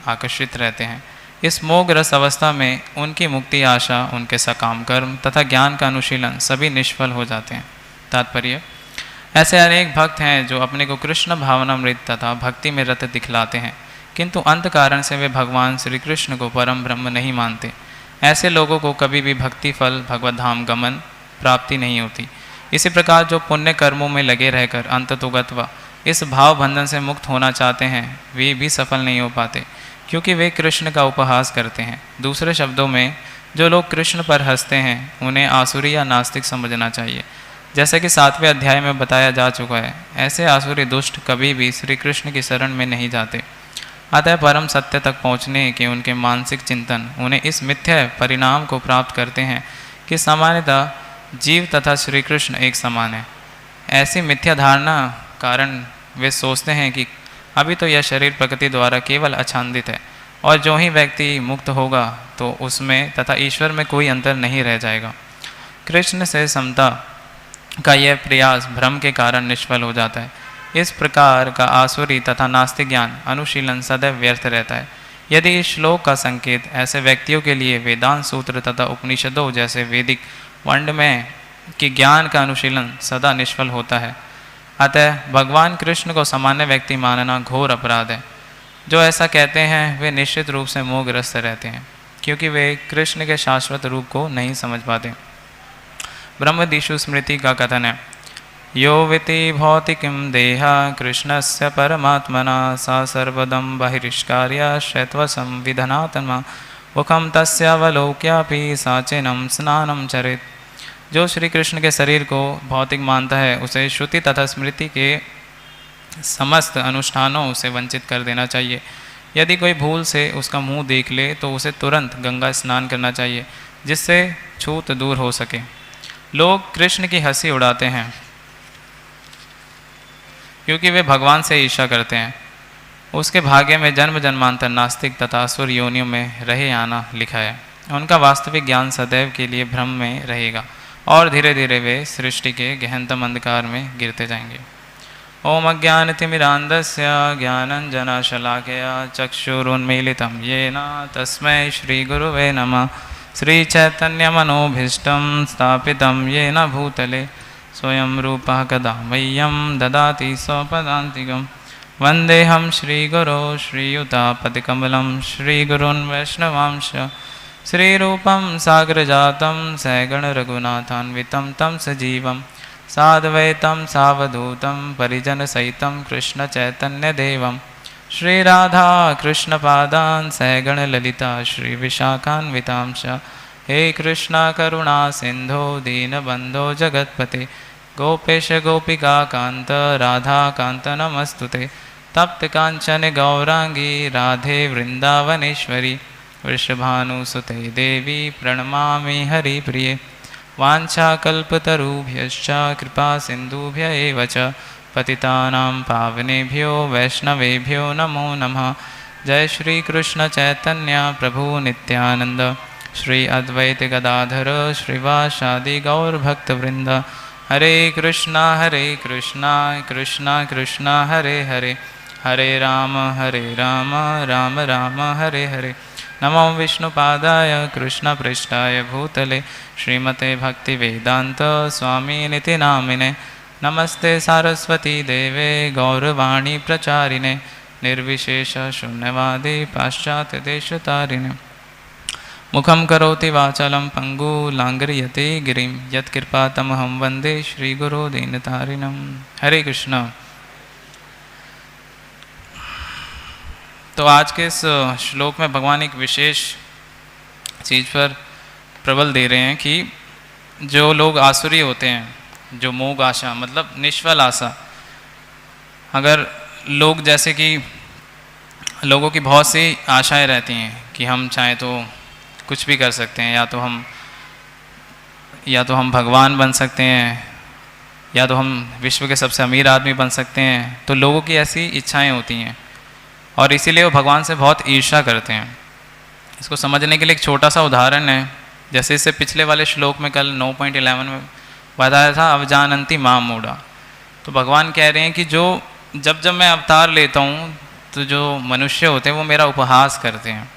आकर्षित रहते हैं। इस मोह रस अवस्था में उनकी मुक्ति आशा, उनके सकाम कर्म तथा ज्ञान का अनुशीलन सभी निष्फल हो जाते हैं। तात्पर्य, ऐसे अनेक भक्त हैं जो अपने को कृष्ण भावनामृत तथा भक्ति में रत दिखलाते हैं, किंतु अंत कारण से वे भगवान श्री कृष्ण को परम ब्रह्म नहीं मानते। ऐसे लोगों को कभी भी भक्ति फल भगवत धाम गमन प्राप्ति नहीं होती। इसी प्रकार जो पुण्य कर्मों में लगे रहकर अंततोगत्वा इस भाव बंधन से मुक्त होना चाहते हैं, वे भी सफल नहीं हो पाते, क्योंकि वे कृष्ण का उपहास करते हैं। दूसरे शब्दों में, जो लोग कृष्ण पर हंसते हैं उन्हें आसुरी या नास्तिक समझना चाहिए। जैसा कि 7वें अध्याय में बताया जा चुका है, ऐसे आसुरी दुष्ट कभी भी श्री कृष्ण की शरण में नहीं जाते। अतः परम सत्य तक पहुँचने के उनके मानसिक चिंतन उन्हें इस मिथ्या परिणाम को प्राप्त करते हैं कि सामान्यतः जीव तथा श्री कृष्ण एक समान है। ऐसी मिथ्या धारणा कारण वे सोचते हैं कि अभी तो यह शरीर प्रकृति द्वारा केवल आच्छादित है, और जो ही व्यक्ति मुक्त होगा तो उसमें तथा ईश्वर में कोई अंतर नहीं रह जाएगा। कृष्ण से समता का यह प्रयास भ्रम के कारण निष्फल हो जाता है। इस प्रकार का आसुरी तथा नास्तिक ज्ञान अनुशीलन सदैव व्यर्थ रहता है। यदि इस श्लोक का संकेत ऐसे व्यक्तियों के लिए वेदांत सूत्र तथा उपनिषदों जैसे वैदिक वंड में कि ज्ञान का अनुशीलन सदा निष्फल होता है, अतः भगवान कृष्ण को सामान्य व्यक्ति मानना घोर अपराध है। जो ऐसा कहते हैं वे निश्चित रूप से मोहग्रस्त रहते हैं, क्योंकि वे कृष्ण के शाश्वत रूप को नहीं समझ पाते। ब्रह्मदिषु स्मृति का कथन है, यो विति भौतिकीं देहा कृष्णस्य परमात्मना सा सर्वदं बहिष्कार्य शैत्वसं विधनात्मा मुखम तस्यावलोक्यापि साचिनं स्नानं चरेत्। जो श्री कृष्ण के शरीर को भौतिक मानता है उसे श्रुति तथा स्मृति के समस्त अनुष्ठानों से वंचित कर देना चाहिए। यदि कोई भूल से उसका मुंह देख ले तो उसे तुरंत गंगा स्नान करना चाहिए, जिससे छूत दूर हो सके। लोग कृष्ण की हंसी उड़ाते हैं क्योंकि वे भगवान से ईर्ष्या करते हैं। उसके भाग्य में जन्म जन्मांतर नास्तिक तथा असुर योनियों में रहे आना लिखा है। उनका वास्तविक ज्ञान सदैव के लिए भ्रम में रहेगा और धीरे धीरे वे सृष्टि के गहनतम अंधकार में गिरते जाएंगे। ओम अज्ञानतिमिरान्धस्य ज्ञानञ्जनशलाकया चक्षुरुन्मीलितं येन तस्मै श्रीगुरुवे नमः। श्रीचैतन्यमनोभीष्टं स्थापितं येन भूतले स्वयं रूपः कदा मह्यं ददाति स्वपदान्तिकं। वन्देऽहं श्रीगुरो श्रीयुतापतिकमलं श्रीगुरून् वैष्णवांश श्रीरूपं सागरजातं सगणरघुनाथान्वितं तं सजीवं साद्वैतं सावधूतं परिजनसहितं कृष्णचैतन्यदेवं श्रीराधा कृष्णपादान् सगणललिता श्रीविशाखान्वितांश। हे कृष्णा करुणा सिंधो दीनबंधो जगत्पते गोपेश गोपिका कांत राधा कांत नमस्तुते। तप्त कांचन गौरांगी राधे वृंदावनेश्वरी वृषभानुसुते देवी प्रणमामि हरिप्रिये। वाञ्छाकल्पतरुभ्यश्च कृपा सिन्धुभ्य एव च पतितानां पावनेभ्यो वैष्णवेभ्यो नमो नमः। जय श्री कृष्ण चैतन्य प्रभु नित्यानंद श्री अद्वैत गदाधर श्रीवासादि गौर भक्तवृंद। हरे कृष्णा कृष्णा कृष्णा हरे हरे, हरे राम राम राम हरे हरे। नमो विष्णुपादाय कृष्णपृष्ठाय भूतले श्रीमते भक्तिवेदांत स्वामिनिति नामिने। नमस्ते सारस्वती देवे गौरवाणी प्रचारिणे निर्विशेष शून्यवादी पाश्चात्य देशतारिणे। मुखं करोति वाचालं पंगु लांघ्रियते गिरिं यत्कृपातमहं वंदे श्रीगुरो दीनतारिणं। हरे कृष्ण। तो आज के इस श्लोक में भगवान एक विशेष चीज़ पर प्रबल दे रहे हैं कि जो लोग आसुरी होते हैं, जो मोग आशा मतलब निष्फल आशा, अगर लोग जैसे कि लोगों की बहुत सी आशाएं रहती हैं कि हम चाहें तो कुछ भी कर सकते हैं, या तो हम भगवान बन सकते हैं, या तो हम विश्व के सबसे अमीर आदमी बन सकते हैं। तो लोगों की ऐसी इच्छाएं होती हैं और इसीलिए वो भगवान से बहुत ईर्ष्या करते हैं। इसको समझने के लिए एक छोटा सा उदाहरण है। जैसे इससे पिछले वाले श्लोक में कल 9.11 में बताया था, अवजानन्ति माम मूढ़ा। तो भगवान कह रहे हैं कि जब मैं अवतार लेता हूँ तो जो मनुष्य होते हैं वो मेरा उपहास करते हैं।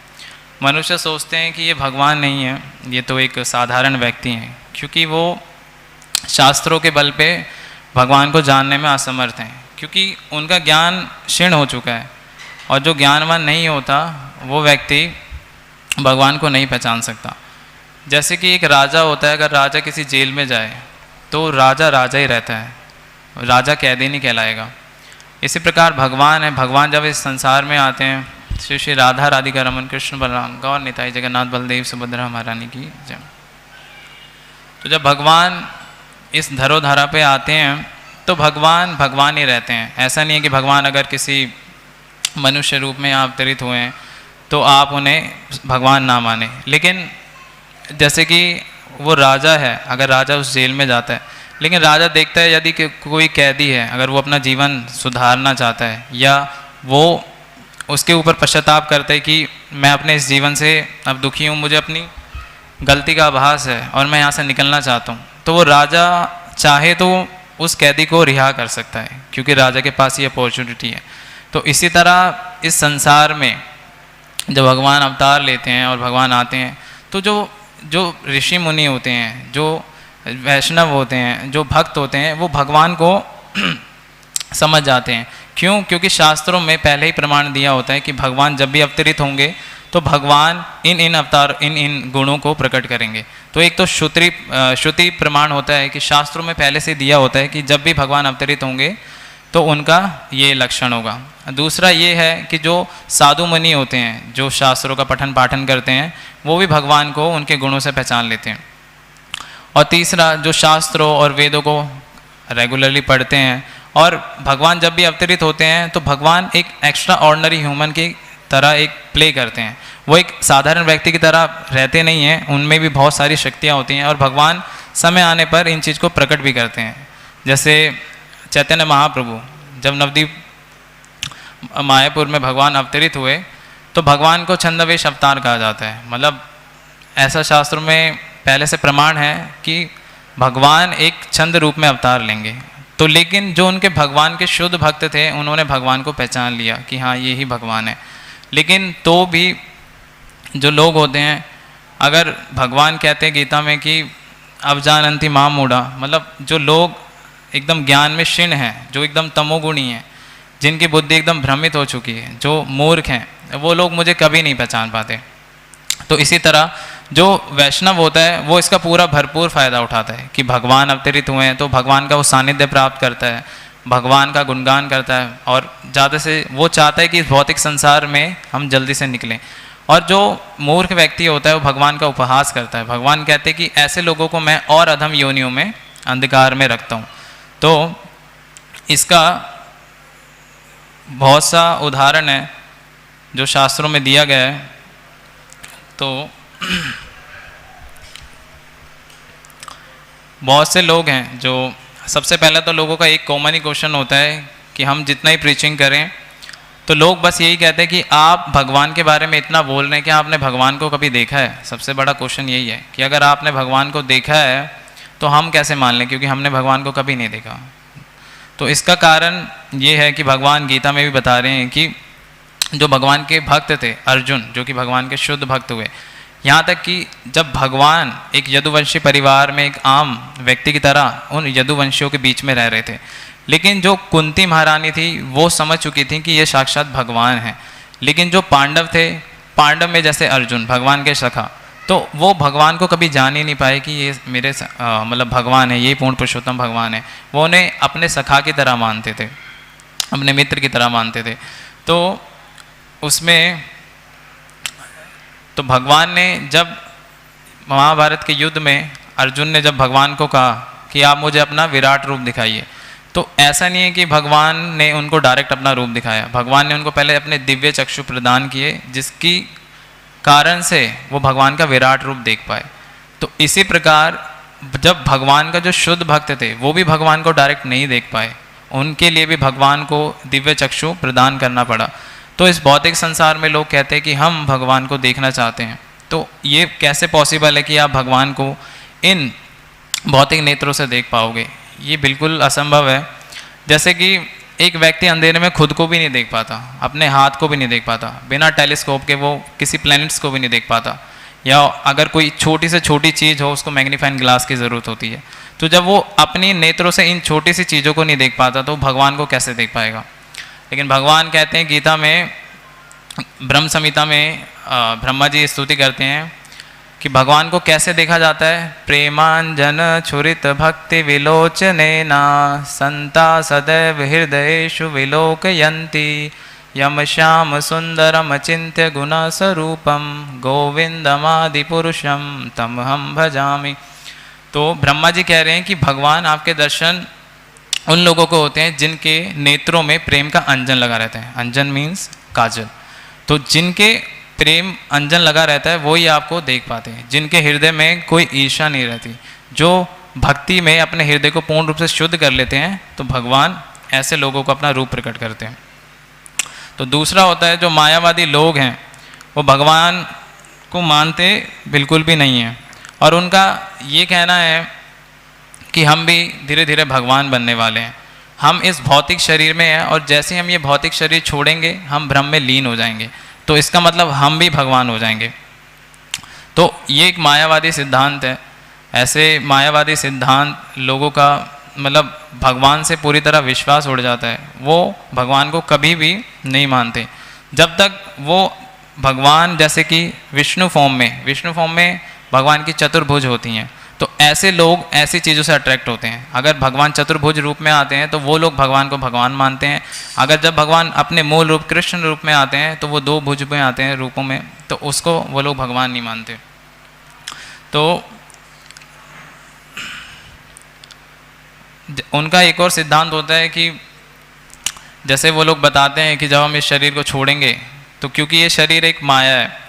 मनुष्य सोचते हैं कि ये भगवान नहीं है, ये तो एक साधारण व्यक्ति हैं, क्योंकि वो शास्त्रों के बल पे भगवान को जानने में असमर्थ हैं, क्योंकि उनका ज्ञान क्षीण हो चुका है। और जो ज्ञानवान नहीं होता वो व्यक्ति भगवान को नहीं पहचान सकता। जैसे कि एक राजा होता है, अगर राजा किसी जेल में जाए तो राजा राजा ही रहता है, राजा कैदी नहीं कहलाएगा। इसी प्रकार भगवान है, भगवान जब इस संसार में आते हैं, श्री श्री राधा राधिका रमन कृष्ण बलराम गौर निताई जगन्नाथ बलदेव सुभद्रा महारानी की जय। तो जब भगवान इस धरोधरा पे आते हैं तो भगवान भगवान ही रहते हैं। ऐसा नहीं है कि भगवान अगर किसी मनुष्य रूप में अवतरित हुए हैं तो आप उन्हें भगवान ना माने। लेकिन जैसे कि वो राजा है, अगर राजा उस जेल में जाता है, लेकिन राजा देखता है यदि कोई कैदी है, अगर वो अपना जीवन सुधारना चाहता है या वो उसके ऊपर पश्चाताप करता है कि मैं अपने इस जीवन से अब दुखी हूँ, मुझे अपनी गलती का आभास है और मैं यहाँ से निकलना चाहता हूँ, तो वो राजा चाहे तो उस कैदी को रिहा कर सकता है, क्योंकि राजा के पास ये अपॉर्चुनिटी है। तो इसी तरह इस संसार में जब भगवान अवतार लेते हैं और भगवान आते हैं तो जो ऋषि मुनि होते हैं, जो वैष्णव होते हैं, जो भक्त होते हैं, वो भगवान को समझ जाते हैं। क्यों? क्योंकि शास्त्रों में पहले ही प्रमाण दिया होता है कि भगवान जब भी अवतरित होंगे तो भगवान इन अवतार इन गुणों को प्रकट करेंगे। तो एक तो श्रुति प्रमाण होता है कि शास्त्रों में पहले से दिया होता है कि जब भी भगवान अवतरित होंगे तो उनका ये लक्षण होगा। दूसरा ये है कि जो साधु मुनि होते हैं, जो शास्त्रों का पठन पाठन करते हैं, वो भी भगवान को उनके गुणों से पहचान लेते हैं। और तीसरा, जो शास्त्रों और वेदों को रेगुलरली पढ़ते हैं और भगवान जब भी अवतरित होते हैं तो भगवान एक एक्स्ट्रा ऑर्डिनरी ह्यूमन की तरह एक प्ले करते हैं। वो एक साधारण व्यक्ति की तरह रहते नहीं हैं, उनमें भी बहुत सारी शक्तियाँ होती हैं और भगवान समय आने पर इन चीज़ को प्रकट भी करते हैं। जैसे चैतन्य महाप्रभु जब नवद्वीप मायापुर में भगवान अवतरित हुए तो भगवान को छंदवेश अवतार कहा जाता है। मतलब ऐसा शास्त्रों में पहले से प्रमाण है कि भगवान एक छंद रूप में अवतार लेंगे। तो लेकिन जो उनके भगवान के शुद्ध भक्त थे, उन्होंने भगवान को पहचान लिया कि हाँ ये ही भगवान है। लेकिन तो भी जो लोग होते हैं, अगर भगवान कहते हैं गीता में कि अवजानन्ति मां मूढ़ा, मतलब जो लोग एकदम ज्ञान में क्षीण हैं, जो एकदम तमोगुणी हैं, जिनकी बुद्धि एकदम भ्रमित हो चुकी है, जो मूर्ख हैं, वो लोग मुझे कभी नहीं पहचान पाते। तो इसी तरह जो वैष्णव होता है वो इसका पूरा भरपूर फायदा उठाता है कि भगवान अवतरित हुए हैं तो भगवान का वो सानिध्य प्राप्त करता है, भगवान का गुणगान करता है और ज़्यादा से वो चाहता है कि इस भौतिक संसार में हम जल्दी से निकलें। और जो मूर्ख व्यक्ति होता है वो भगवान का उपहास करता है। भगवान कहते हैं कि ऐसे लोगों को मैं और अधम योनियों में अंधकार में रखता हूँ। तो इसका बहुत सा उदाहरण है जो शास्त्रों में दिया गया है। तो बहुत से लोग हैं जो, सबसे पहले तो लोगों का एक कॉमन ही क्वेश्चन होता है कि हम जितना ही प्रीचिंग करें तो लोग बस यही कहते हैं कि आप भगवान के बारे में इतना बोल रहे हैं कि आपने भगवान को कभी देखा है। सबसे बड़ा क्वेश्चन यही है कि अगर आपने भगवान को देखा है तो हम कैसे मान लें, क्योंकि हमने भगवान को कभी नहीं देखा। तो इसका कारण ये है कि भगवान गीता में भी बता रहे हैं कि जो भगवान के भक्त थे, अर्जुन जो कि भगवान के शुद्ध भक्त हुए, यहाँ तक कि जब भगवान एक यदुवंशी परिवार में एक आम व्यक्ति की तरह उन यदुवंशियों के बीच में रह रहे थे, लेकिन जो कुंती महारानी थी वो समझ चुकी थी कि ये साक्षात भगवान हैं। लेकिन जो पांडव थे, पांडव में जैसे अर्जुन भगवान के सखा, तो वो भगवान को कभी जान ही नहीं पाए कि ये मेरे मतलब भगवान है, ये पूर्ण पुरुषोत्तम भगवान है। वो उन्हें अपने सखा की तरह मानते थे, अपने मित्र की तरह मानते थे। तो उसमें तो भगवान ने जब महाभारत के युद्ध में अर्जुन ने जब भगवान को कहा कि आप मुझे अपना विराट रूप दिखाइए, तो ऐसा नहीं है कि भगवान ने उनको डायरेक्ट अपना रूप दिखाया। भगवान ने उनको पहले अपने दिव्य चक्षु प्रदान किए, जिसकी कारण से वो भगवान का विराट रूप देख पाए। तो इसी प्रकार जब भगवान का जो शुद्ध भक्त थे वो भी भगवान को डायरेक्ट नहीं देख पाए, उनके लिए भी भगवान को दिव्य चक्षु प्रदान करना पड़ा। तो इस भौतिक संसार में लोग कहते हैं कि हम भगवान को देखना चाहते हैं, तो ये कैसे पॉसिबल है कि आप भगवान को इन भौतिक नेत्रों से देख पाओगे? ये बिल्कुल असंभव है। जैसे कि एक व्यक्ति अंधेरे में खुद को भी नहीं देख पाता, अपने हाथ को भी नहीं देख पाता, बिना टेलीस्कोप के वो किसी प्लैनेट्स को भी नहीं देख पाता, या अगर कोई छोटी से छोटी चीज़ हो उसको मैग्नीफाइंग ग्लास की ज़रूरत होती है। तो जब वो अपनी नेत्रों से इन छोटी सी चीज़ों को नहीं देख पाता तो भगवान को कैसे देख पाएगा। लेकिन भगवान कहते हैं गीता में, ब्रह्म संहिता में ब्रह्मा जी स्तुति करते हैं कि भगवान को कैसे देखा जाता है। प्रेमांजन छुरित भक्ति विलोचनेना संता सदैव हृदयेषु विलोकयन्ति यम श्याम सुंदरम चिंत्य गुण स्वरूपम गोविंदमादि पुरुषम तम हम भजामि। तो ब्रह्मा जी कह रहे हैं कि भगवान आपके दर्शन उन लोगों को होते हैं जिनके नेत्रों में प्रेम का अंजन लगा रहता है। अंजन मीन्स काजल। तो जिनके प्रेम अंजन लगा रहता है वही आपको देख पाते हैं, जिनके हृदय में कोई ईर्ष्या नहीं रहती, जो भक्ति में अपने हृदय को पूर्ण रूप से शुद्ध कर लेते हैं, तो भगवान ऐसे लोगों को अपना रूप प्रकट करते हैं। तो दूसरा होता है जो मायावादी लोग हैं, वो भगवान को मानते बिल्कुल भी नहीं हैं, और उनका ये कहना है कि हम भी धीरे धीरे भगवान बनने वाले हैं। हम इस भौतिक शरीर में हैं और जैसे ही हम ये भौतिक शरीर छोड़ेंगे हम ब्रह्म में लीन हो जाएंगे, तो इसका मतलब हम भी भगवान हो जाएंगे। तो ये एक मायावादी सिद्धांत है। ऐसे मायावादी सिद्धांत लोगों का मतलब भगवान से पूरी तरह विश्वास उड़ जाता है, वो भगवान को कभी भी नहीं मानते जब तक वो भगवान, जैसे कि विष्णु फॉर्म में भगवान की चतुर्भुज होती हैं, तो ऐसे लोग ऐसी चीज़ों से अट्रैक्ट होते हैं। अगर भगवान चतुर्भुज रूप में आते हैं तो वो लोग भगवान को भगवान मानते हैं। अगर जब भगवान अपने मूल रूप कृष्ण रूप में आते हैं तो वो दो भुज में आते हैं रूपों में, तो उसको वो लोग भगवान नहीं मानते। तो उनका एक और सिद्धांत होता है कि जैसे वो लोग बताते हैं कि जब हम इस शरीर को छोड़ेंगे, तो क्योंकि ये शरीर एक माया है,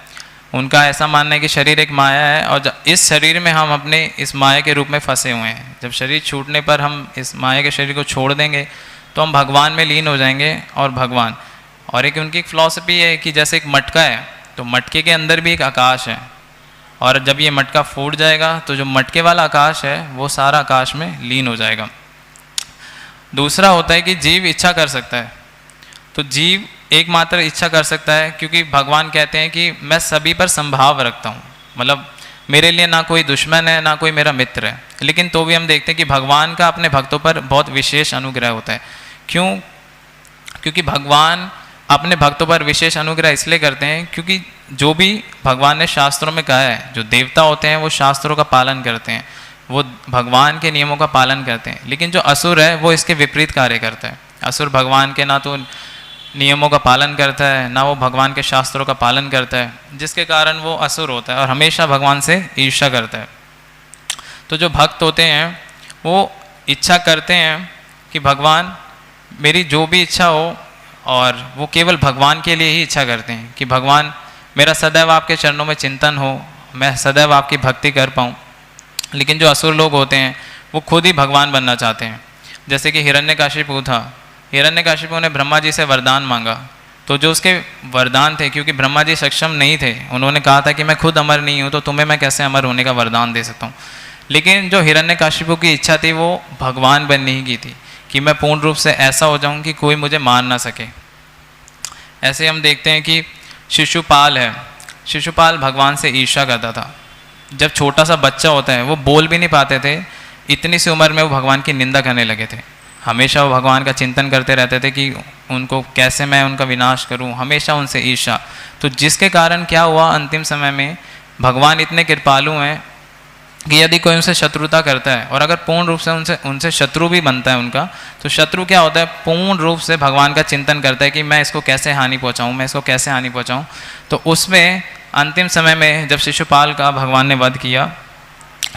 उनका ऐसा मानना है कि शरीर एक माया है और इस शरीर में हम अपने इस माया के रूप में फंसे हुए हैं। जब शरीर छूटने पर हम इस माया के शरीर को छोड़ देंगे तो हम भगवान में लीन हो जाएंगे और भगवान। और एक उनकी एक फिलॉसफी है कि जैसे एक मटका है, तो मटके के अंदर भी एक आकाश है, और जब ये मटका फूट जाएगा तो जो मटके वाला आकाश है वो सारा आकाश में लीन हो जाएगा। दूसरा होता है कि जीव इच्छा कर सकता है, तो जीव एकमात्र इच्छा कर सकता है क्योंकि भगवान कहते हैं कि मैं सभी पर संभाव रखता हूँ, मतलब मेरे लिए ना कोई दुश्मन है ना कोई मेरा मित्र है। लेकिन तो भी हम देखते हैं कि भगवान का अपने भक्तों पर बहुत विशेष अनुग्रह होता है। क्यों? क्योंकि भगवान अपने भक्तों पर विशेष अनुग्रह इसलिए करते हैं क्योंकि जो भी भगवान ने शास्त्रों में कहा है, जो देवता होते हैं वो शास्त्रों का पालन करते हैं, वो भगवान के नियमों का पालन करते हैं। लेकिन जो असुर है वो इसके विपरीत कार्य करता है। असुर भगवान के ना तो नियमों का पालन करता है, ना वो भगवान के शास्त्रों का पालन करता है, जिसके कारण वो असुर होता है और हमेशा भगवान से ईर्ष्या करता है। तो जो भक्त होते हैं वो इच्छा करते हैं कि भगवान मेरी जो भी इच्छा हो, और वो केवल भगवान के लिए ही इच्छा करते हैं कि भगवान मेरा सदैव आपके चरणों में चिंतन हो, मैं सदैव आपकी भक्ति कर पाऊँ। लेकिन जो असुर लोग होते हैं वो खुद ही भगवान बनना चाहते हैं। जैसे कि हिरण्यकाशिपु था, हिरण्यकाशिपु ने ब्रह्मा जी से वरदान मांगा, तो जो उसके वरदान थे, क्योंकि ब्रह्मा जी सक्षम नहीं थे, उन्होंने कहा था कि मैं खुद अमर नहीं हूँ तो तुम्हें मैं कैसे अमर होने का वरदान दे सकता हूँ। लेकिन जो हिरण्यकाशिपु की इच्छा थी वो भगवान बनने ही की थी कि मैं पूर्ण रूप से ऐसा हो जाऊँ कि कोई मुझे मार ना सके। ऐसे हम देखते हैं कि शिशुपाल है, शिशुपाल भगवान से ईर्ष्या करता था। जब छोटा सा बच्चा होता है वो बोल भी नहीं पाते थे, इतनी सी उम्र में वो भगवान की निंदा करने लगे थे। हमेशा वो भगवान का चिंतन करते रहते थे कि उनको कैसे मैं उनका विनाश करूं, हमेशा उनसे ईर्ष्या। तो जिसके कारण क्या हुआ, अंतिम समय में भगवान इतने कृपालु हैं कि यदि कोई उनसे शत्रुता करता है और अगर पूर्ण रूप से उनसे शत्रु भी बनता है उनका, तो शत्रु क्या होता है, पूर्ण रूप से भगवान का चिंतन करता है कि मैं इसको कैसे हानि पहुँचाऊँ, मैं इसको कैसे हानि पहुँचाऊँ। तो उसमें अंतिम समय में जब शिशुपाल का भगवान ने वध किया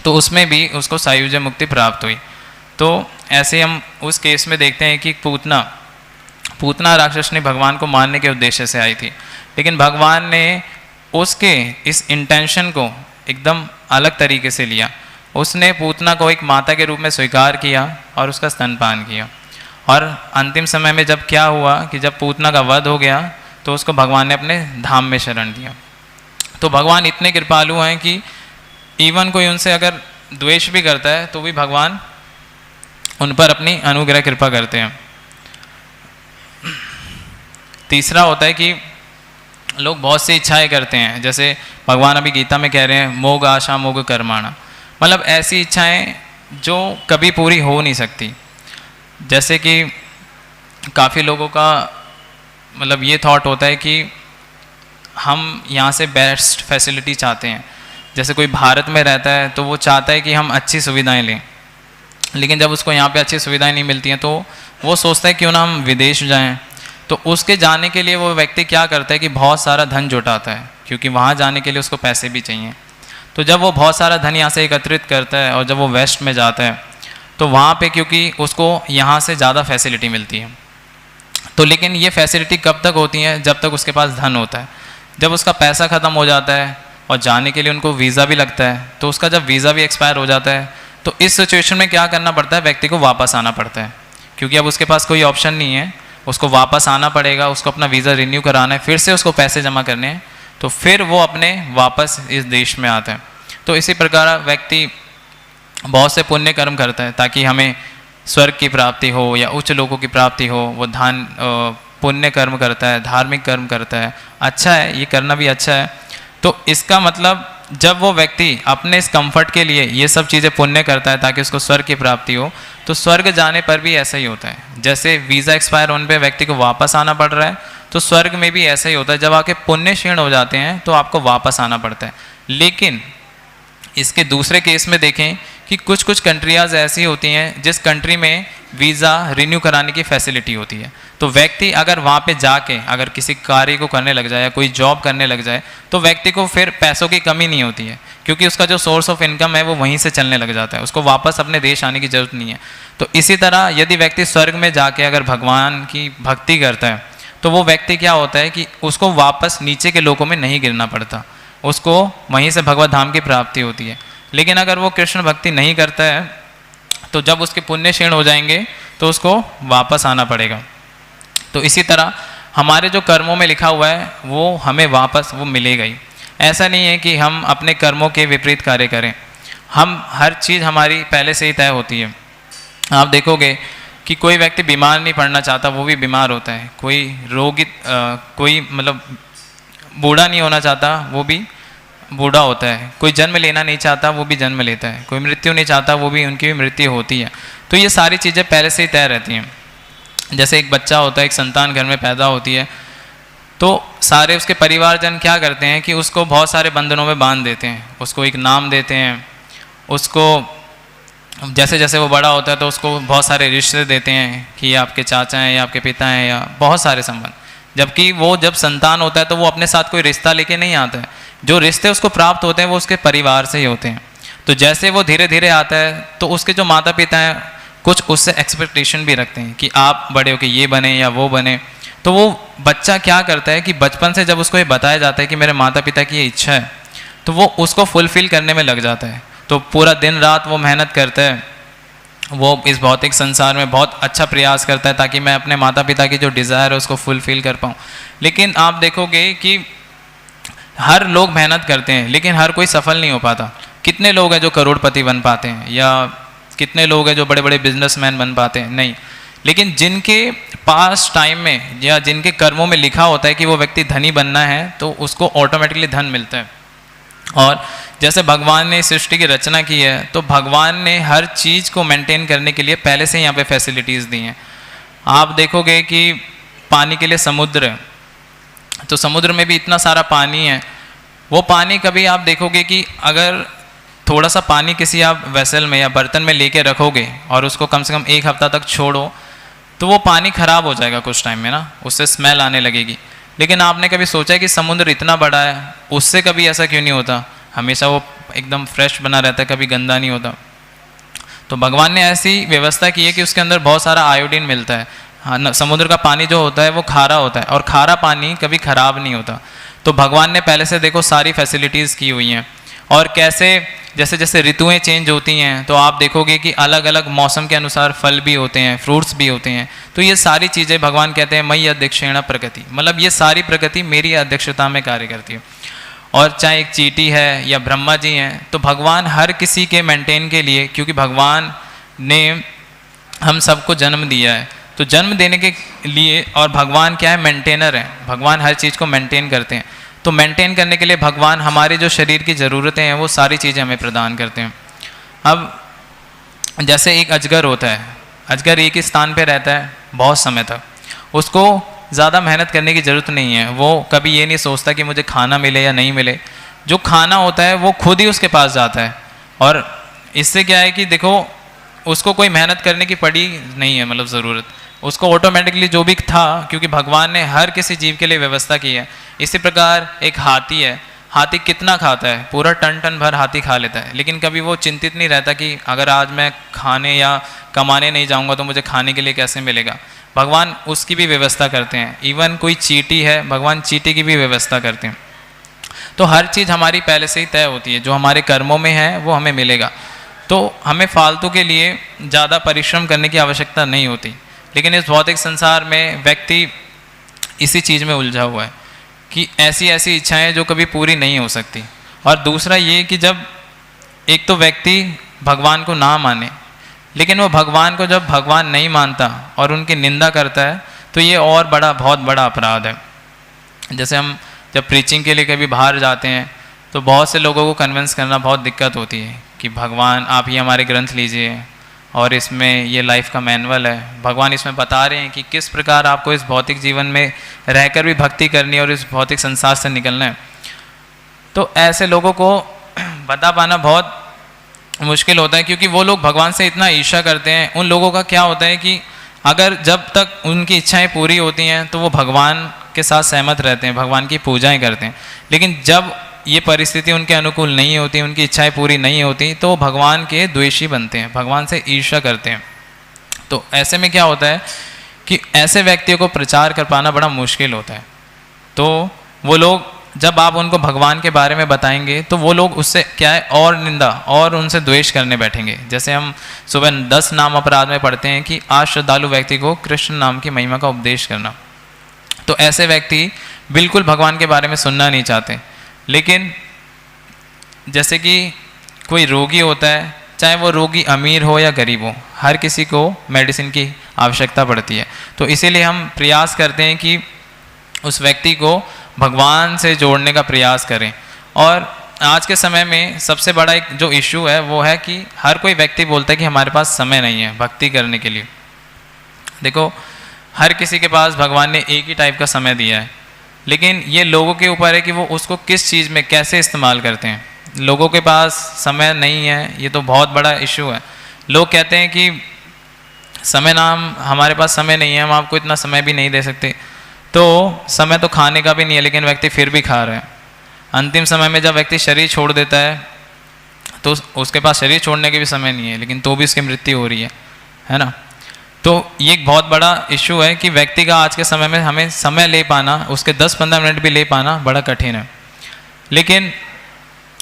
तो उसमें भी उसको सायुज्य मुक्ति प्राप्त हुई। तो ऐसे हम उस केस में देखते हैं कि पूतना राक्षस ने भगवान को मारने के उद्देश्य से आई थी, लेकिन भगवान ने उसके इस इंटेंशन को एकदम अलग तरीके से लिया। उसने पूतना को एक माता के रूप में स्वीकार किया और उसका स्तनपान किया। और अंतिम समय में जब क्या हुआ कि जब पूतना का वध हो गया तो उसको भगवान ने अपने धाम में शरण दिया। तो भगवान इतने कृपालु हैं कि इवन कोई उनसे अगर द्वेष भी करता है तो भी भगवान उन पर अपनी अनुग्रह कृपा करते हैं। तीसरा होता है कि लोग बहुत सी इच्छाएं करते हैं, जैसे भगवान अभी गीता में कह रहे हैं मोग आशा मोग कर्माणा, मतलब ऐसी इच्छाएं जो कभी पूरी हो नहीं सकती। जैसे कि काफ़ी लोगों का मतलब ये थॉट होता है कि हम यहाँ से बेस्ट फैसिलिटी चाहते हैं। जैसे कोई भारत में रहता है तो वो चाहता है कि हम अच्छी सुविधाएं लें, लेकिन जब उसको यहाँ पे अच्छी सुविधाएं नहीं मिलती हैं तो वो सोचता है क्यों ना हम विदेश जाएं। तो उसके जाने के लिए वो व्यक्ति क्या करता है कि बहुत सारा धन जुटाता है, क्योंकि वहाँ जाने के लिए उसको पैसे भी चाहिए। तो जब वो बहुत सारा धन यहाँ से एकत्रित करता है और जब वो वेस्ट में जाता है तो वहाँ पे क्योंकि उसको यहाँ से ज़्यादा फैसिलिटी मिलती है, तो लेकिन ये फैसिलिटी कब तक होती है? जब तक उसके पास धन होता है। जब उसका पैसा ख़त्म हो जाता है और जाने के लिए उनको वीज़ा भी लगता है, तो उसका जब वीज़ा भी एक्सपायर हो जाता है तो इस सिचुएशन में क्या करना पड़ता है? व्यक्ति को वापस आना पड़ता है, क्योंकि अब उसके पास कोई ऑप्शन नहीं है, उसको वापस आना पड़ेगा, उसको अपना वीज़ा रिन्यू कराना है, फिर से उसको पैसे जमा करने हैं, तो फिर वो अपने वापस इस देश में आता है। तो इसी प्रकार व्यक्ति बहुत से पुण्य कर्म करता है ताकि हमें स्वर्ग की प्राप्ति हो या उच्च लोगों की प्राप्ति हो। वो पुण्य कर्म करता है, धार्मिक कर्म करता है, अच्छा है, ये करना भी अच्छा है। तो इसका मतलब जब वो व्यक्ति अपने इस कंफर्ट के लिए ये सब चीज़ें पुण्य करता है ताकि उसको स्वर्ग की प्राप्ति हो, तो स्वर्ग जाने पर भी ऐसा ही होता है। जैसे वीज़ा एक्सपायर होने पे व्यक्ति को वापस आना पड़ रहा है, तो स्वर्ग में भी ऐसा ही होता है। जब आपके पुण्य क्षीण हो जाते हैं तो आपको वापस आना पड़ता है। लेकिन इसके दूसरे केस में देखें कि कुछ कुछ कंट्रियाज़ ऐसी होती हैं जिस कंट्री में वीज़ा रिन्यू कराने की फैसिलिटी होती है। तो व्यक्ति अगर वहाँ पे जाके अगर किसी कार्य को करने लग जाए या कोई जॉब करने लग जाए तो व्यक्ति को फिर पैसों की कमी नहीं होती है, क्योंकि उसका जो सोर्स ऑफ इनकम है वो वहीं से चलने लग जाता है, उसको वापस अपने देश आने की ज़रूरत नहीं है। तो इसी तरह यदि व्यक्ति स्वर्ग में जाके अगर भगवान की भक्ति करता है तो वो व्यक्ति क्या होता है कि उसको वापस नीचे के लोकों में नहीं गिरना पड़ता, उसको वहीं से भगवत धाम की प्राप्ति होती है। लेकिन अगर वो कृष्ण भक्ति नहीं करता है तो जब उसके पुण्य क्षीण हो जाएंगे तो उसको वापस आना पड़ेगा। तो इसी तरह हमारे जो कर्मों में लिखा हुआ है वो हमें वापस वो मिलेगा ही। ऐसा नहीं है कि हम अपने कर्मों के विपरीत कार्य करें, हम हर चीज़ हमारी पहले से ही तय होती है। आप देखोगे कि कोई व्यक्ति बीमार नहीं पड़ना चाहता, वो भी बीमार होता है। कोई रोगी कोई मतलब बूढ़ा नहीं होना चाहता, वो भी बूढ़ा होता है। कोई जन्म लेना नहीं चाहता, वो भी जन्म लेता है। कोई मृत्यु नहीं चाहता, वो भी उनकी भी मृत्यु होती है। तो ये सारी चीज़ें पहले से ही तय रहती हैं। जैसे एक बच्चा होता है, एक संतान घर में पैदा होती है, तो सारे उसके परिवारजन क्या करते हैं कि उसको बहुत सारे बंधनों में बांध देते हैं, उसको एक नाम देते हैं, उसको जैसे जैसे वो बड़ा होता है तो उसको बहुत सारे रिश्ते देते हैं कि ये आपके चाचा हैं या आपके पिता हैं या बहुत सारे संबंध। जबकि वो जब संतान होता है तो वो अपने साथ कोई रिश्ता लेके नहीं आता है, जो रिश्ते उसको प्राप्त होते हैं वो उसके परिवार से ही होते हैं। तो जैसे वो धीरे धीरे आता है तो उसके जो माता पिता हैं कुछ उससे एक्सपेक्टेशन भी रखते हैं कि आप बड़े होके ये बने या वो बने। तो वो बच्चा क्या करता है कि बचपन से जब उसको ये बताया जाता है कि मेरे माता पिता की ये इच्छा है, तो वो उसको फुलफिल करने में लग जाता है। तो पूरा दिन रात वो मेहनत करता है, वो इस भौतिक संसार में बहुत अच्छा प्रयास करता है ताकि मैं अपने माता पिता की जो डिज़ायर है उसको फुलफिल कर पाऊँ। लेकिन आप देखोगे कि हर लोग मेहनत करते हैं लेकिन हर कोई सफल नहीं हो पाता। कितने लोग हैं जो करोड़पति बन पाते हैं या कितने लोग हैं जो बड़े बड़े बिजनेसमैन बन पाते हैं? नहीं। लेकिन जिनके पास टाइम में या जिनके कर्मों में लिखा होता है कि वो व्यक्ति धनी बनना है तो उसको ऑटोमेटिकली धन मिलता है। और जैसे भगवान ने सृष्टि की रचना की है तो भगवान ने हर चीज़ को मेंटेन करने के लिए पहले से यहाँ पे फैसिलिटीज़ दी हैं। आप देखोगे कि पानी के लिए समुद्र है, तो समुद्र में भी इतना सारा पानी है। वो पानी कभी आप देखोगे कि अगर थोड़ा सा पानी किसी आप वेसल में या बर्तन में लेके रखोगे और उसको कम से कम 1 हफ्ता तक छोड़ो तो वो पानी खराब हो जाएगा कुछ टाइम में ना, उससे स्मेल आने लगेगी। लेकिन आपने कभी सोचा है कि समुद्र इतना बड़ा है, उससे कभी ऐसा क्यों नहीं होता? हमेशा वो एकदम फ्रेश बना रहता है, कभी गंदा नहीं होता। तो भगवान ने ऐसी व्यवस्था की है कि उसके अंदर बहुत सारा आयोडीन मिलता है। हाँ, समुद्र का पानी जो होता है वो खारा होता है और खारा पानी कभी खराब नहीं होता। तो भगवान ने पहले से देखो सारी फैसिलिटीज़ की हुई हैं। और कैसे जैसे जैसे ऋतुएं चेंज होती हैं तो आप देखोगे कि अलग अलग मौसम के अनुसार फल भी होते हैं, फ्रूट्स भी होते हैं। तो ये सारी चीज़ें भगवान कहते हैं मयि अध्यक्षेण प्रकृति, मतलब ये सारी प्रकृति मेरी अध्यक्षता में कार्य करती है। और चाहे एक चींटी है या ब्रह्मा जी हैं, तो भगवान हर किसी के मेंटेन के लिए, क्योंकि भगवान ने हम सबको जन्म दिया है तो जन्म देने के लिए, और भगवान क्या है, मेंटेनर है, भगवान हर चीज़ को मेंटेन करते हैं। तो मेंटेन करने के लिए भगवान हमारे जो शरीर की ज़रूरतें हैं वो सारी चीज़ें हमें प्रदान करते हैं। अब जैसे एक अजगर होता है, अजगर एक ही स्थान पे रहता है बहुत समय तक, उसको ज़्यादा मेहनत करने की ज़रूरत नहीं है, वो कभी ये नहीं सोचता कि मुझे खाना मिले या नहीं मिले। जो खाना होता है वो खुद ही उसके पास जाता है, और इससे क्या है कि देखो उसको कोई मेहनत करने की पड़ी नहीं है, मतलब ज़रूरत, उसको ऑटोमेटिकली जो भी था, क्योंकि भगवान ने हर किसी जीव के लिए व्यवस्था की है। इसी प्रकार एक हाथी है, हाथी कितना खाता है, पूरा टन टन भर हाथी खा लेता है, लेकिन कभी वो चिंतित नहीं रहता कि अगर आज मैं खाने या कमाने नहीं जाऊंगा तो मुझे खाने के लिए कैसे मिलेगा। भगवान उसकी भी व्यवस्था करते हैं। इवन कोई चींटी है, भगवान चींटी की भी व्यवस्था करते हैं। तो हर चीज़ हमारी पहले से ही तय होती है, जो हमारे कर्मों में है वो हमें मिलेगा। तो हमें फालतू के लिए ज़्यादा परिश्रम करने की आवश्यकता नहीं होती। लेकिन इस भौतिक संसार में व्यक्ति इसी चीज़ में उलझा हुआ है कि ऐसी ऐसी इच्छाएं जो कभी पूरी नहीं हो सकती। और दूसरा ये कि जब एक तो व्यक्ति भगवान को ना माने, लेकिन वो भगवान को जब भगवान नहीं मानता और उनकी निंदा करता है, तो ये और बहुत बड़ा अपराध है। जैसे हम जब प्रीचिंग के लिए कभी बाहर जाते हैं तो बहुत से लोगों को कन्विंस करना बहुत दिक्कत होती है कि भगवान आप ये हमारे ग्रंथ लीजिए और इसमें ये लाइफ का मैनुअल है, भगवान इसमें बता रहे हैं कि किस प्रकार आपको इस भौतिक जीवन में रहकर भी भक्ति करनी है और इस भौतिक संसार से निकलना है। तो ऐसे लोगों को बता पाना बहुत मुश्किल होता है, क्योंकि वो लोग भगवान से इतना ईर्ष्या करते हैं। उन लोगों का क्या होता है कि अगर जब तक उनकी इच्छाएं पूरी होती हैं तो वो भगवान के साथ सहमत रहते हैं, भगवान की पूजाएं करते हैं। लेकिन जब ये परिस्थिति उनके अनुकूल नहीं होती, उनकी इच्छाएं पूरी नहीं होती, तो भगवान के द्वेषी बनते हैं, भगवान से ईर्ष्या करते हैं। तो ऐसे में क्या होता है कि ऐसे व्यक्तियों को प्रचार कर पाना बड़ा मुश्किल होता है। तो वो लोग, जब आप उनको भगवान के बारे में बताएंगे तो वो लोग उससे क्या है और निंदा और उनसे द्वेष करने बैठेंगे। जैसे हम सुबह 10 नाम अपराध में पढ़ते हैं कि आज श्रद्धालु व्यक्ति को कृष्ण नाम की महिमा का उपदेश करना। तो ऐसे व्यक्ति बिल्कुल भगवान के बारे में सुनना नहीं चाहते। लेकिन जैसे कि कोई रोगी होता है, चाहे वो रोगी अमीर हो या गरीब हो, हर किसी को मेडिसिन की आवश्यकता पड़ती है। तो इसीलिए हम प्रयास करते हैं कि उस व्यक्ति को भगवान से जोड़ने का प्रयास करें। और आज के समय में सबसे बड़ा एक जो इशू है वो है कि हर कोई व्यक्ति बोलता है कि हमारे पास समय नहीं है भक्ति करने के लिए। देखो, हर किसी के पास भगवान ने एक ही टाइप का समय दिया है, लेकिन ये लोगों के ऊपर है कि वो उसको किस चीज़ में कैसे इस्तेमाल करते हैं। लोगों के पास समय नहीं है, ये तो बहुत बड़ा इशू है। लोग कहते हैं कि समय नाम हमारे पास समय नहीं है, हम आपको इतना समय भी नहीं दे सकते। तो समय तो खाने का भी नहीं है, लेकिन व्यक्ति फिर भी खा रहा है। अंतिम समय में जब व्यक्ति शरीर छोड़ देता है तो उसके पास शरीर छोड़ने के भी समय नहीं है, लेकिन तो भी उसकी मृत्यु हो रही है ना। तो ये एक बहुत बड़ा इशू है कि व्यक्ति का आज के समय में हमें समय ले पाना, उसके 10-15 मिनट भी ले पाना बड़ा कठिन है। लेकिन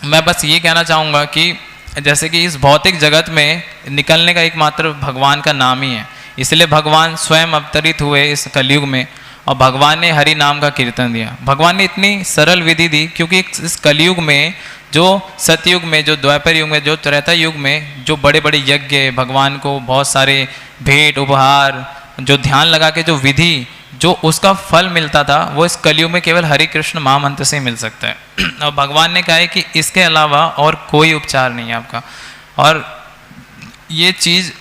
मैं बस ये कहना चाहूँगा कि जैसे कि इस भौतिक जगत में निकलने का एकमात्र भगवान का नाम ही है, इसलिए भगवान स्वयं अवतरित हुए इस कलयुग में और भगवान ने हरि नाम का कीर्तन दिया। भगवान ने इतनी सरल विधि दी, क्योंकि इस कलयुग में, जो सतयुग में, जो द्वापर युग में, जो त्रेता युग में जो बड़े बड़े यज्ञ, भगवान को बहुत सारे भेंट उपहार, जो ध्यान लगा के जो विधि, जो उसका फल मिलता था, वो इस कलयुग में केवल हरि कृष्ण महामंत्र से मिल सकता है। और भगवान ने कहा है कि इसके अलावा और कोई उपचार नहीं है आपका। और ये चीज़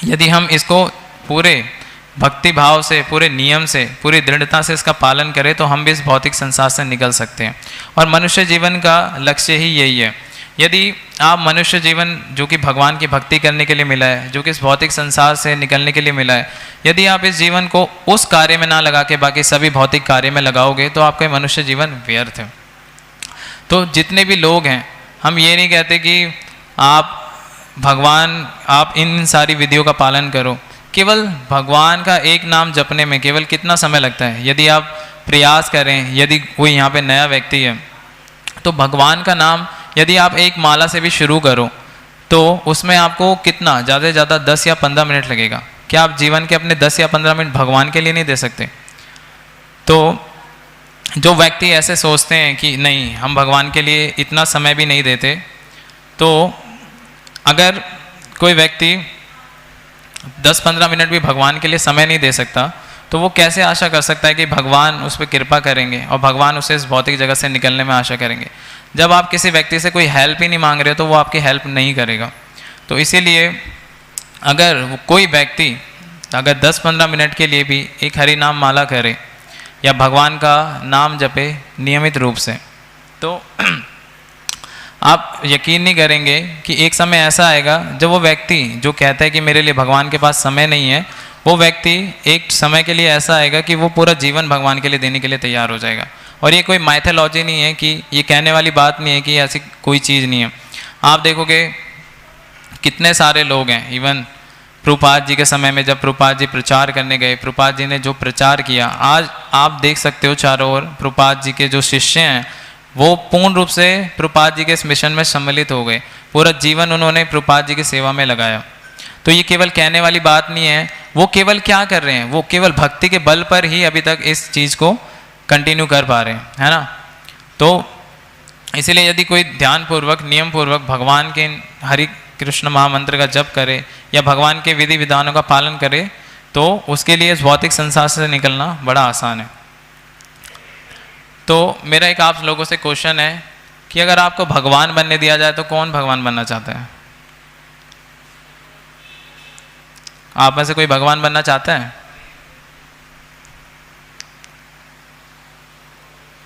यदि हम इसको पूरे भक्ति भाव से, पूरे नियम से, पूरी दृढ़ता से इसका पालन करें तो हम भी इस भौतिक संसार से निकल सकते हैं। और मनुष्य जीवन का लक्ष्य ही यही है। यदि आप मनुष्य जीवन जो कि भगवान की भक्ति करने के लिए मिला है, जो कि इस भौतिक संसार से निकलने के लिए मिला है, यदि आप इस जीवन को उस कार्य में ना लगा के बाकी सभी भौतिक कार्य में लगाओगे तो आपका मनुष्य जीवन व्यर्थ है। तो जितने भी लोग हैं, हम ये नहीं कहते कि आप इन सारी विधियों का पालन करो। केवल भगवान का एक नाम जपने में केवल कितना समय लगता है। यदि आप प्रयास करें, यदि कोई यहाँ पे नया व्यक्ति है तो भगवान का नाम यदि आप एक माला से भी शुरू करो तो उसमें आपको कितना ज़्यादा से ज़्यादा 10 या 15 मिनट लगेगा। क्या आप जीवन के अपने 10 या 15 मिनट भगवान के लिए नहीं दे सकते? तो जो व्यक्ति ऐसे सोचते हैं कि नहीं हम भगवान के लिए इतना समय भी नहीं देते, तो अगर कोई व्यक्ति 10-15 मिनट भी भगवान के लिए समय नहीं दे सकता, तो वो कैसे आशा कर सकता है कि भगवान उस पर कृपा करेंगे और भगवान उसे इस भौतिक जगत से निकलने में आशा करेंगे। जब आप किसी व्यक्ति से कोई हेल्प ही नहीं मांग रहे हो तो वो आपकी हेल्प नहीं करेगा। तो इसीलिए अगर कोई व्यक्ति अगर 10-15 मिनट के लिए भी एक हरि नाम माला करे या भगवान का नाम जपे नियमित रूप से, तो आप यकीन नहीं करेंगे कि एक समय ऐसा आएगा जब वो व्यक्ति जो कहता है कि मेरे लिए भगवान के पास समय नहीं है, वो व्यक्ति एक समय के लिए ऐसा आएगा कि वो पूरा जीवन भगवान के लिए देने के लिए तैयार हो जाएगा। और ये कोई माइथोलॉजी नहीं है, कि ये कहने वाली बात नहीं है कि ऐसी कोई चीज़ नहीं है। आप देखोगे कितने सारे लोग हैं, इवन प्रभुपाद जी के समय में जब प्रभुपाद जी प्रचार करने गए, प्रभुपाद जी ने जो प्रचार किया, आज आप देख सकते हो चारों ओर प्रभुपाद जी के जो शिष्य हैं वो पूर्ण रूप से प्रभुपाद जी के इस मिशन में सम्मिलित हो गए। पूरा जीवन उन्होंने प्रभुपाद जी की सेवा में लगाया। तो ये केवल कहने वाली बात नहीं है। वो केवल क्या कर रहे हैं, वो केवल भक्ति के बल पर ही अभी तक इस चीज़ को कंटिन्यू कर पा रहे हैं, है ना। तो इसीलिए यदि कोई ध्यानपूर्वक नियमपूर्वक भगवान के हरि कृष्ण महामंत्र का जप करे या भगवान के विधि विधानों का पालन करे, तो उसके लिए इस भौतिक संसार से निकलना बड़ा आसान है। तो मेरा एक आप लोगों से क्वेश्चन है कि अगर आपको भगवान बनने दिया जाए तो कौन भगवान बनना चाहता है? आप में से कोई भगवान बनना चाहता है?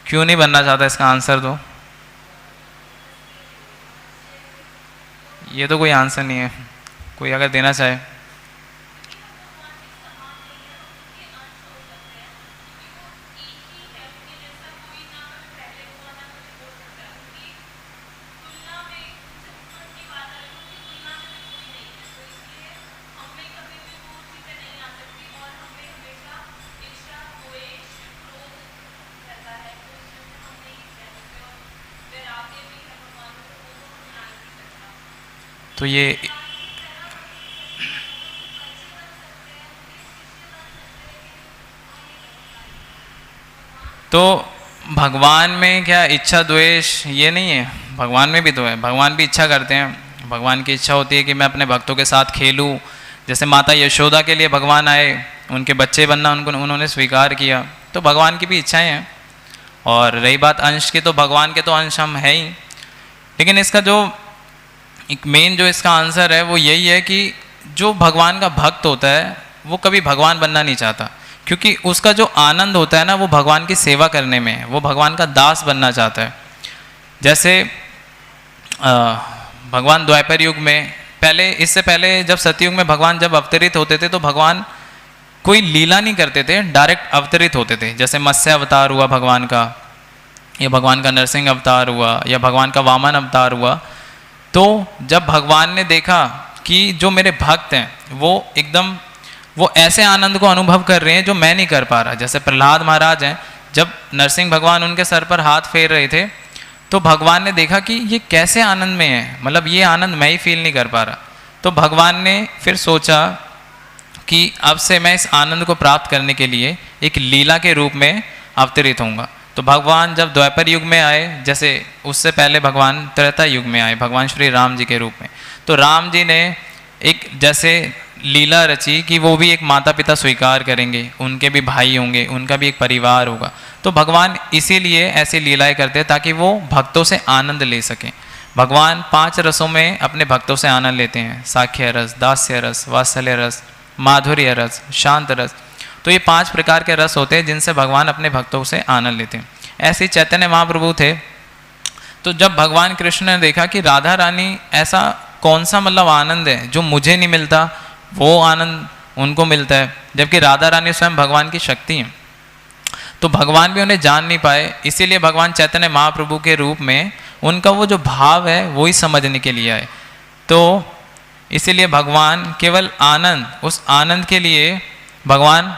क्यों नहीं बनना चाहता, इसका आंसर दो। ये तो कोई आंसर नहीं है, कोई अगर देना चाहे। तो ये तो भगवान में क्या इच्छा द्वेष ये नहीं है, भगवान में भी तो है। भगवान भी इच्छा करते हैं। भगवान की इच्छा होती है कि मैं अपने भक्तों के साथ खेलूं। जैसे माता यशोदा के लिए भगवान आए, उनके बच्चे बनना उन्होंने स्वीकार किया, तो भगवान की भी इच्छाएं हैं। और रही बात अंश की, तो भगवान के तो अंश हम है ही। लेकिन इसका जो एक मेन जो इसका आंसर है वो यही है कि जो भगवान का भक्त होता है वो कभी भगवान बनना नहीं चाहता, क्योंकि उसका जो आनंद होता है ना वो भगवान की सेवा करने में है। वो भगवान का दास बनना चाहता है। जैसे भगवान द्वापर युग में पहले, इससे पहले जब सतयुग में भगवान जब अवतरित होते थे तो भगवान कोई लीला नहीं करते थे, डायरेक्ट अवतरित होते थे। जैसे मत्स्य अवतार हुआ भगवान का, या भगवान का नरसिंह अवतार हुआ, या भगवान का वामन अवतार हुआ। तो जब भगवान ने देखा कि जो मेरे भक्त हैं वो एकदम वो ऐसे आनंद को अनुभव कर रहे हैं जो मैं नहीं कर पा रहा। जैसे प्रहलाद महाराज हैं, जब नरसिंह भगवान उनके सर पर हाथ फेर रहे थे तो भगवान ने देखा कि ये कैसे आनंद में है, मतलब ये आनंद मैं ही फील नहीं कर पा रहा। तो भगवान ने फिर सोचा कि अब से मैं इस आनंद को प्राप्त करने के लिए एक लीला के रूप में अवतरित होऊंगा। तो भगवान जब द्वापर युग में आए, जैसे उससे पहले भगवान त्रेता युग में आए भगवान श्री राम जी के रूप में, तो राम जी ने एक जैसे लीला रची कि वो भी एक माता पिता स्वीकार करेंगे, उनके भी भाई होंगे, उनका भी एक परिवार होगा। तो भगवान इसीलिए ऐसी लीलाएं करते हैं ताकि वो भक्तों से आनंद ले सकें। भगवान 5 रसों में अपने भक्तों से आनंद लेते हैं, साख्य रस, दास्य रस, वात्सल्य रस, माधुर्य रस, शांत रस। तो ये 5 प्रकार के रस होते हैं जिनसे भगवान अपने भक्तों से आनंद लेते हैं। ऐसे चैतन्य महाप्रभु थे, तो जब भगवान कृष्ण ने देखा कि राधा रानी ऐसा कौन सा मतलब आनंद है जो मुझे नहीं मिलता, वो आनंद उनको मिलता है, जबकि राधा रानी स्वयं भगवान की शक्ति है। तो भगवान भी उन्हें जान नहीं पाए, इसीलिए भगवान चैतन्य महाप्रभु के रूप में उनका वो जो भाव है वो ही समझने के लिए आए। तो इसीलिए भगवान केवल आनंद, उस आनंद के लिए भगवान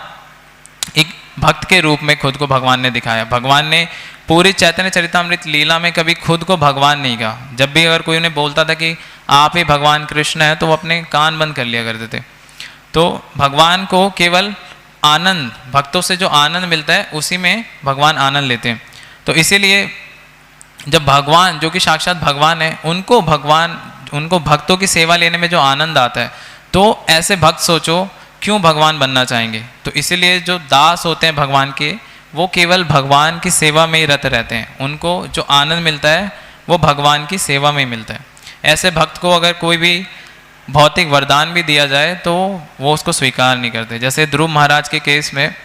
एक भक्त के रूप में खुद को भगवान ने दिखाया। भगवान ने पूरी चैतन्य चरितामृत लीला में कभी खुद को भगवान नहीं कहा। जब भी अगर कोई उन्हें बोलता था कि आप ही भगवान कृष्ण है, तो वो अपने कान बंद कर लिया करते थे। तो भगवान को केवल आनंद, भक्तों से जो आनंद मिलता है उसी में भगवान आनंद लेते हैं। तो इसीलिए जब भगवान जो कि साक्षात भगवान है, उनको भक्तों की सेवा लेने में जो आनंद आता है, तो ऐसे भक्त सोचो क्यों भगवान बनना चाहेंगे। तो इसीलिए जो दास होते हैं भगवान के, वो केवल भगवान की सेवा में ही रत रहते हैं। उनको जो आनंद मिलता है वो भगवान की सेवा में ही मिलता है। ऐसे भक्त को अगर कोई भी भौतिक वरदान भी दिया जाए तो वो उसको स्वीकार नहीं करते। जैसे ध्रुव महाराज के केस में,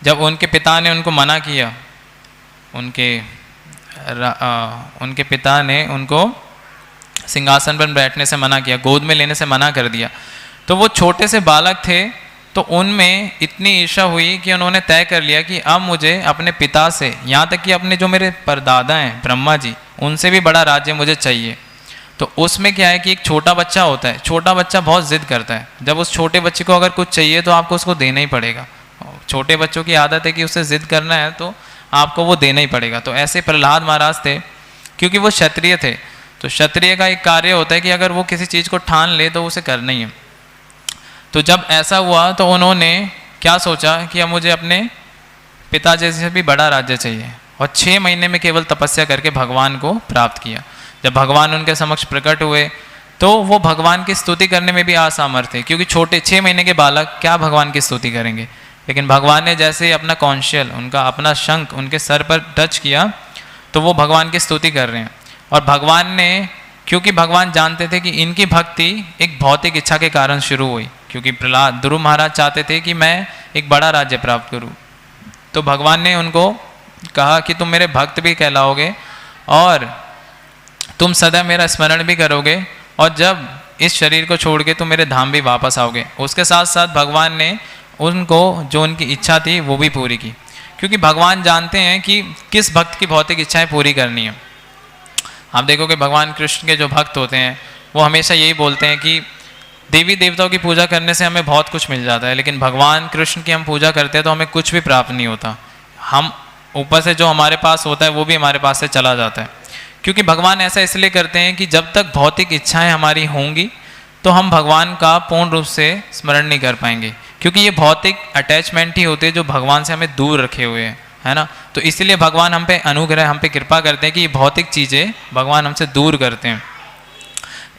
जब उनके पिता ने उनको मना किया, उनके पिता ने उनको सिंहासन पर बैठने से मना किया, गोद में लेने से मना कर दिया, तो वो छोटे से बालक थे, तो उनमें इतनी ईर्ष्या हुई कि उन्होंने तय कर लिया कि अब मुझे अपने पिता से, यहाँ तक कि अपने जो मेरे परदादा हैं ब्रह्मा जी, उनसे भी बड़ा राज्य मुझे चाहिए। तो उसमें क्या है कि एक छोटा बच्चा होता है, छोटा बच्चा बहुत जिद करता है। जब उस छोटे बच्चे को अगर कुछ चाहिए तो आपको उसको देना ही पड़ेगा। छोटे बच्चों की आदत है कि उसे जिद करना है तो आपको वो देना ही पड़ेगा। तो ऐसे प्रहलाद महाराज थे, क्योंकि वो क्षत्रिय थे, तो क्षत्रिय का एक कार्य होता है कि अगर वो किसी चीज़ को ठान ले तो उसे करना ही है। तो जब ऐसा हुआ तो उन्होंने क्या सोचा कि अब मुझे अपने पिताजी से भी बड़ा राज्य चाहिए, और 6 महीने में केवल तपस्या करके भगवान को प्राप्त किया। जब भगवान उनके समक्ष प्रकट हुए तो वो भगवान की स्तुति करने में भी असमर्थ थे, क्योंकि छोटे 6 महीने के बालक क्या भगवान की स्तुति करेंगे। लेकिन भगवान ने जैसे ही अपना कौंशल, उनका अपना शंख उनके सर पर टच किया तो वो भगवान की स्तुति कर रहे हैं। और भगवान ने, क्योंकि भगवान जानते थे कि इनकी भक्ति एक भौतिक इच्छा के कारण शुरू हुई, क्योंकि प्रहलाद ध्रुव महाराज चाहते थे कि मैं एक बड़ा राज्य प्राप्त करूं, तो भगवान ने उनको कहा कि तुम मेरे भक्त भी कहलाओगे और तुम सदा मेरा स्मरण भी करोगे, और जब इस शरीर को छोड़ के तुम मेरे धाम भी वापस आओगे। उसके साथ साथ भगवान ने उनको जो उनकी इच्छा थी वो भी पूरी की, क्योंकि भगवान जानते हैं कि किस भक्त की भौतिक इच्छाएं पूरी करनी है। आप देखोगे भगवान कृष्ण के जो भक्त होते हैं वो हमेशा यही बोलते हैं कि देवी देवताओं की पूजा करने से हमें बहुत कुछ मिल जाता है, लेकिन भगवान कृष्ण की हम पूजा करते हैं तो हमें कुछ भी प्राप्त नहीं होता। हम ऊपर से जो हमारे पास होता है वो भी हमारे पास से चला जाता है, क्योंकि भगवान ऐसा इसलिए करते हैं कि जब तक भौतिक इच्छाएं हमारी होंगी तो हम भगवान का पूर्ण रूप से स्मरण नहीं कर पाएंगे, क्योंकि ये भौतिक अटैचमेंट ही होते हैं जो भगवान से हमें दूर रखे हुए हैं, है ना। तो इसलिए भगवान हम पे अनुग्रह, हम पे कृपा करते हैं कि ये भौतिक चीज़ें भगवान हमसे दूर करते हैं।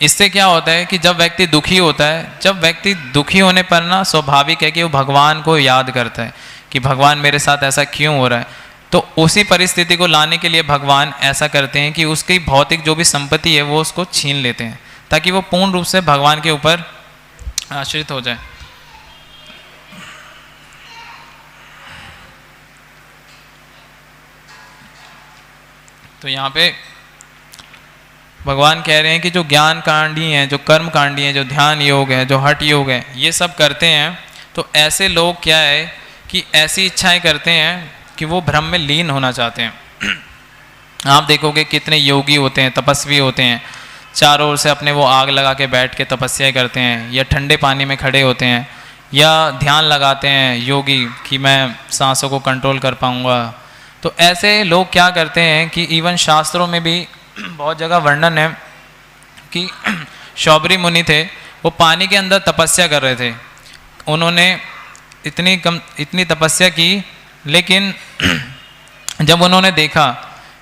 इससे क्या होता है कि जब व्यक्ति दुखी होता है, जब व्यक्ति दुखी होने पर ना स्वाभाविक है कि वो भगवान को याद करता है कि भगवान मेरे साथ ऐसा क्यों हो रहा है। तो उसी परिस्थिति को लाने के लिए भगवान ऐसा करते हैं कि उसकी भौतिक जो भी संपत्ति है वो उसको छीन लेते हैं, ताकि वो पूर्ण रूप से भगवान के ऊपर आश्रित हो जाए। तो यहाँ पे भगवान कह रहे हैं कि जो ज्ञान कांडी हैं, जो कर्म कांडी हैं, जो ध्यान योग है, जो हठ योग है, ये सब करते हैं, तो ऐसे लोग क्या है कि ऐसी इच्छाएं करते हैं कि वो भ्रम में लीन होना चाहते हैं। आप देखोगे कितने योगी होते हैं, तपस्वी होते हैं, चारों ओर से अपने वो आग लगा के बैठ के तपस्या करते हैं, या ठंडे पानी में खड़े होते हैं, या ध्यान लगाते हैं योगी कि मैं सांसों को कंट्रोल कर पाऊँगा। तो ऐसे लोग क्या करते हैं कि इवन शास्त्रों में भी बहुत जगह वर्णन है कि शौबरी मुनि थे, वो पानी के अंदर तपस्या कर रहे थे। उन्होंने इतनी तपस्या की, लेकिन जब उन्होंने देखा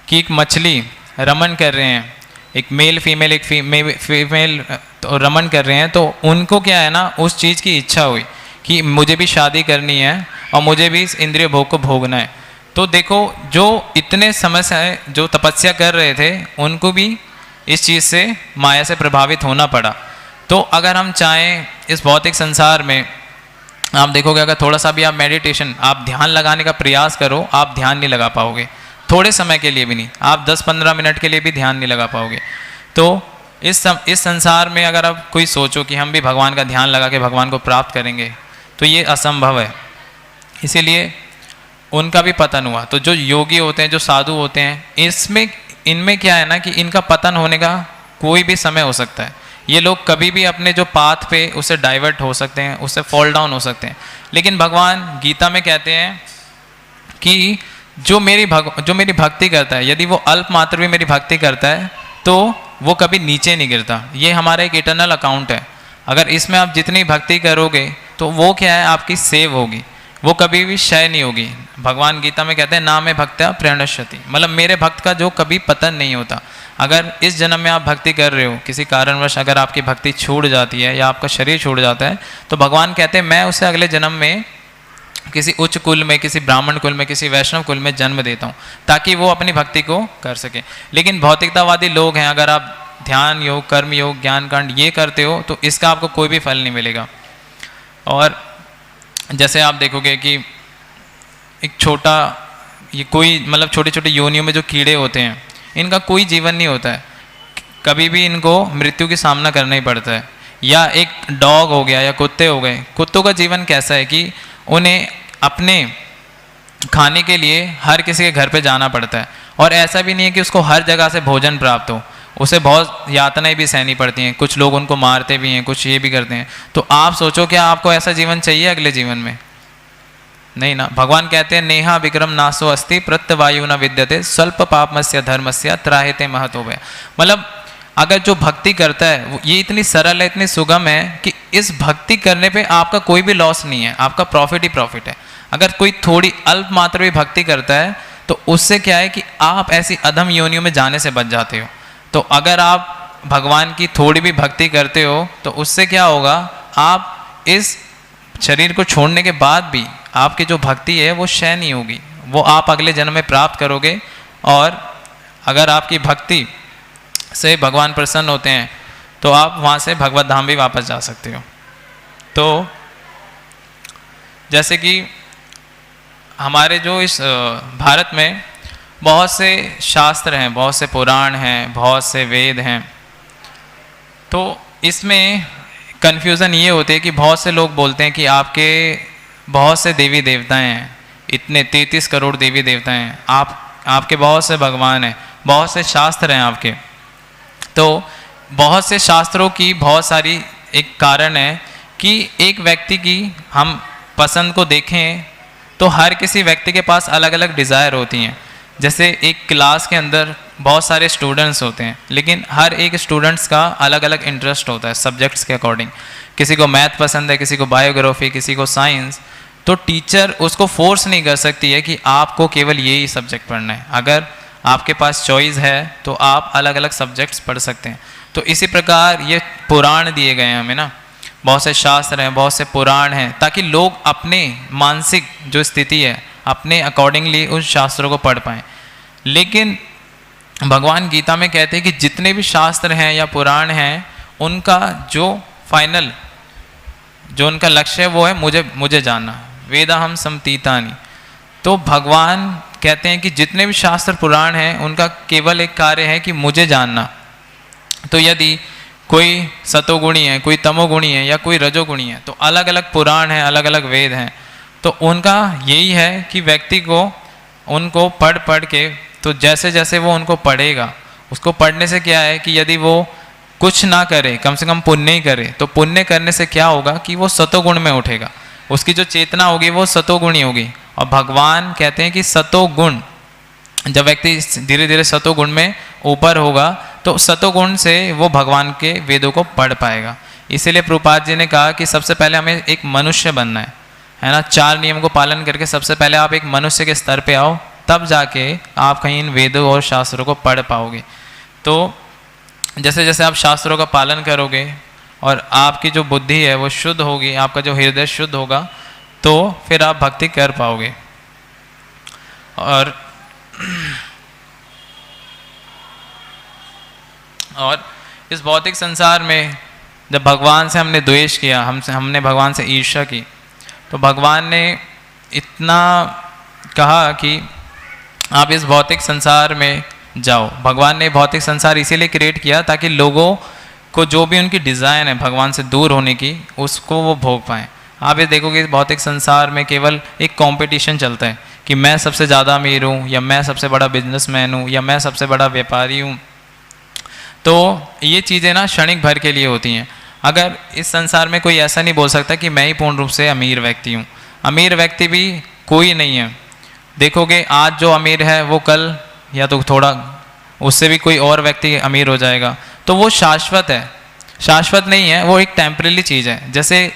कि एक मछली रमन कर रहे हैं, एक मेल फीमेल, एक फीमेल तो रमन कर रहे हैं, तो उनको क्या है ना, उस चीज़ की इच्छा हुई कि मुझे भी शादी करनी है और मुझे भी इस इंद्रिय भोग को भोगना है। तो देखो, जो इतने समय से जो तपस्या कर रहे थे उनको भी इस चीज़ से, माया से प्रभावित होना पड़ा। तो अगर हम चाहें इस भौतिक संसार में, आप देखोगे अगर थोड़ा सा भी आप मेडिटेशन, आप ध्यान लगाने का प्रयास करो, आप ध्यान नहीं लगा पाओगे, थोड़े समय के लिए भी नहीं, आप 10-15 मिनट के लिए भी ध्यान नहीं लगा पाओगे। तो इस संसार में अगर आप कोई सोचो कि हम भी भगवान का ध्यान लगा के भगवान को प्राप्त करेंगे, तो ये असंभव है। इसीलिए उनका भी पतन हुआ। तो जो योगी होते हैं, जो साधु होते हैं, इनमें क्या है ना कि इनका पतन होने का कोई भी समय हो सकता है। ये लोग कभी भी अपने जो पाथ पे उससे डाइवर्ट हो सकते हैं, उससे फॉल डाउन हो सकते हैं। लेकिन भगवान गीता में कहते हैं कि जो मेरी भक्ति करता है, यदि वो अल्प मात्र भी मेरी भक्ति करता है तो वो कभी नीचे नहीं गिरता। ये हमारा एक इटर्नल अकाउंट है। अगर इसमें आप जितनी भक्ति करोगे तो वो क्या है, आपकी सेव होगी। वो कभी भी क्षय नहीं होगी। भगवान गीता में कहते हैं ना में भक्त्या प्रणश्यति, मतलब मेरे भक्त का जो कभी पतन नहीं होता। अगर इस जन्म में आप भक्ति कर रहे हो, किसी कारणवश अगर आपकी भक्ति छूट जाती है या आपका शरीर छूट जाता है, तो भगवान कहते हैं मैं उसे अगले जन्म में किसी उच्च कुल में, किसी ब्राह्मण कुल में, किसी वैष्णव कुल में जन्म देता हूँ ताकि वो अपनी भक्ति को कर सके। लेकिन भौतिकतावादी लोग हैं, अगर आप ध्यान योग, कर्म योग, ज्ञान कांड ये करते हो तो इसका आपको कोई भी फल नहीं मिलेगा। और जैसे आप देखोगे कि एक छोटा ये कोई मतलब छोटे छोटे योनियों में जो कीड़े होते हैं, इनका कोई जीवन नहीं होता है, कभी भी इनको मृत्यु की सामना करना ही पड़ता है। या एक डॉग हो गया या कुत्ते हो गए, कुत्तों का जीवन कैसा है कि उन्हें अपने खाने के लिए हर किसी के घर पे जाना पड़ता है, और ऐसा भी नहीं है कि उसको हर जगह से भोजन प्राप्त हो, उसे बहुत यातनाएं भी सहनी पड़ती हैं, कुछ लोग उनको मारते भी हैं, कुछ ये भी करते हैं। तो आप सोचो क्या आपको ऐसा जीवन चाहिए अगले जीवन में? नहीं ना। भगवान कहते हैं नेहा विक्रम नासो अस्ति प्रत्यवायु न विद्यते स्वल्प पापमस्य धर्मस्य त्राहिते महतो भय। मतलब अगर जो भक्ति करता है ये इतनी सरल है, इतनी सुगम है कि इस भक्ति करने पे आपका कोई भी लॉस नहीं है, आपका प्रॉफिट ही प्रॉफिट है। अगर कोई थोड़ी अल्प मात्रा भी भक्ति करता है तो उससे क्या है कि आप ऐसी अधम योनियों में जाने से बच जाते हो। तो अगर आप भगवान की थोड़ी भी भक्ति करते हो तो उससे क्या होगा, आप इस शरीर को छोड़ने के बाद भी आपकी जो भक्ति है वो क्षय नहीं होगी, वो आप अगले जन्म में प्राप्त करोगे। और अगर आपकी भक्ति से भगवान प्रसन्न होते हैं तो आप वहाँ से भगवत धाम भी वापस जा सकते हो। तो जैसे कि हमारे जो इस भारत में बहुत से शास्त्र हैं, बहुत से पुराण हैं, बहुत से वेद हैं, तो इसमें कन्फ्यूज़न ये होती है कि बहुत से लोग बोलते हैं कि आपके बहुत से देवी देवताएं हैं, इतने 33 करोड़ देवी देवताएं हैं, आपके बहुत से भगवान हैं, बहुत से शास्त्र हैं आपके। तो बहुत से शास्त्रों की बहुत सारी एक कारण है कि एक व्यक्ति की हम पसंद को देखें तो हर किसी व्यक्ति के पास अलग अलग डिज़ायर होती हैं। जैसे एक क्लास के अंदर बहुत सारे स्टूडेंट्स होते हैं, लेकिन हर एक स्टूडेंट्स का अलग अलग इंटरेस्ट होता है सब्जेक्ट्स के अकॉर्डिंग। किसी को मैथ पसंद है, किसी को बायोग्राफी, किसी को साइंस। तो टीचर उसको फोर्स नहीं कर सकती है कि आपको केवल यही सब्जेक्ट पढ़ना है। अगर आपके पास चॉइस है तो आप अलग अलग सब्जेक्ट्स पढ़ सकते हैं। तो इसी प्रकार ये पुराण दिए गए हैं हमें ना, बहुत से शास्त्र हैं, बहुत से पुराण हैं, ताकि लोग अपने मानसिक जो स्थिति है अपने अकॉर्डिंगली उन शास्त्रों को पढ़ पाएँ। लेकिन भगवान गीता में कहते हैं कि जितने भी शास्त्र हैं या पुराण हैं उनका जो फाइनल जो उनका लक्ष्य है वो है मुझे जानना, वेदाहम समतीतानि। तो भगवान कहते हैं कि जितने भी शास्त्र पुराण हैं उनका केवल एक कार्य है कि मुझे जानना। तो यदि कोई सतोगुणी है, कोई तमोगुणी है या कोई रजोगुणी है, तो अलग अलग पुराण हैं, अलग अलग वेद हैं, तो उनका यही है कि व्यक्ति को उनको पढ़ के, तो जैसे जैसे वो उनको पढ़ेगा, उसको पढ़ने से क्या है कि यदि वो कुछ ना करे, कम से कम पुण्य ही करे, तो पुण्य करने से क्या होगा कि वो सतोगुण में उठेगा, उसकी जो चेतना होगी वो सतोगुणी होगी। और भगवान कहते हैं कि सतोगुण, जब व्यक्ति धीरे धीरे सतोगुण में ऊपर होगा तो सतोगुण से वो भगवान के वेदों को पढ़ पाएगा। इसीलिए प्रभुपाद जी ने कहा कि सबसे पहले हमें एक मनुष्य बनना है ना, 4 नियम को पालन करके सबसे पहले आप एक मनुष्य के स्तर पे आओ, तब जाके आप कहीं इन वेदों और शास्त्रों को पढ़ पाओगे। तो जैसे जैसे आप शास्त्रों का पालन करोगे और आपकी जो बुद्धि है वो शुद्ध होगी, आपका जो हृदय शुद्ध होगा, तो फिर आप भक्ति कर पाओगे। और इस भौतिक संसार में जब भगवान से हमने द्वेष किया, हमने भगवान से ईर्ष्या की, तो भगवान ने इतना कहा कि आप इस भौतिक संसार में जाओ। भगवान ने भौतिक संसार इसीलिए क्रिएट किया ताकि लोगों को जो भी उनकी डिज़ाइन है भगवान से दूर होने की, उसको वो भोग पाएँ। आप ये देखोगे इस भौतिक संसार में केवल एक कंपटीशन चलता है कि मैं सबसे ज़्यादा अमीर हूँ, या मैं सबसे बड़ा बिजनेसमैन हूँ, या मैं सबसे बड़ा व्यापारी हूँ। तो ये चीज़ें ना क्षणिक भर के लिए होती हैं। अगर इस संसार में कोई ऐसा नहीं बोल सकता कि मैं ही पूर्ण रूप से अमीर व्यक्ति हूँ। अमीर व्यक्ति भी कोई नहीं है। देखोगे आज जो अमीर है वो कल या तो थोड़ा उससे भी कोई और व्यक्ति अमीर हो जाएगा, तो वो शाश्वत है, शाश्वत नहीं है, वो एक टेम्परेरी चीज़ है। जैसे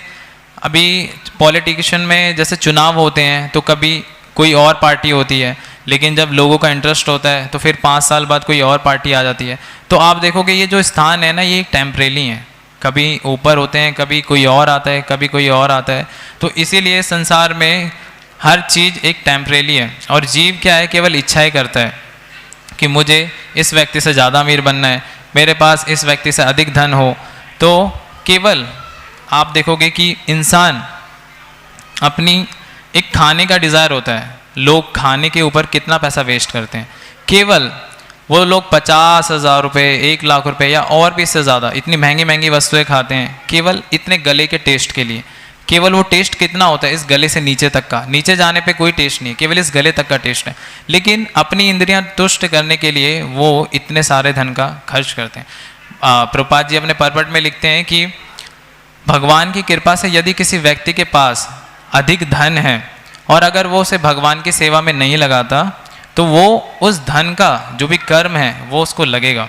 अभी पॉलिटिशियन में जैसे चुनाव होते हैं तो कभी कोई और पार्टी होती है, लेकिन जब लोगों का इंटरेस्ट होता है तो फिर 5 साल बाद कोई और पार्टी आ जाती है। तो आप देखोगे ये जो स्थान है ना, ये टेम्परेरी है, कभी ऊपर होते हैं, कभी कोई और आता है, कभी कोई और आता है। तो इसीलिए संसार में हर चीज़ एक टेम्परेरी है। और जीव क्या है, केवल इच्छाएं करता है कि मुझे इस व्यक्ति से ज़्यादा अमीर बनना है, मेरे पास इस व्यक्ति से अधिक धन हो। तो केवल आप देखोगे कि इंसान अपनी एक खाने का डिज़ायर होता है, लोग खाने के ऊपर कितना पैसा वेस्ट करते हैं। केवल वो लोग 50,000 रुपये, 1,00,000 रुपये या और भी इससे ज़्यादा इतनी महंगी महंगी वस्तुएं खाते हैं केवल इतने गले के टेस्ट के लिए। केवल वो टेस्ट कितना होता है, इस गले से नीचे तक का, नीचे जाने पे कोई टेस्ट नहीं है, केवल इस गले तक का टेस्ट है। लेकिन अपनी इंद्रियां तुष्ट करने के लिए वो इतने सारे धन का खर्च करते हैं। प्रभुपाद जी अपने परपट में लिखते हैं कि भगवान की कृपा से यदि किसी व्यक्ति के पास अधिक धन है और अगर वो उसे भगवान की सेवा में नहीं लगाता तो वो उस धन का जो भी कर्म है वो उसको लगेगा,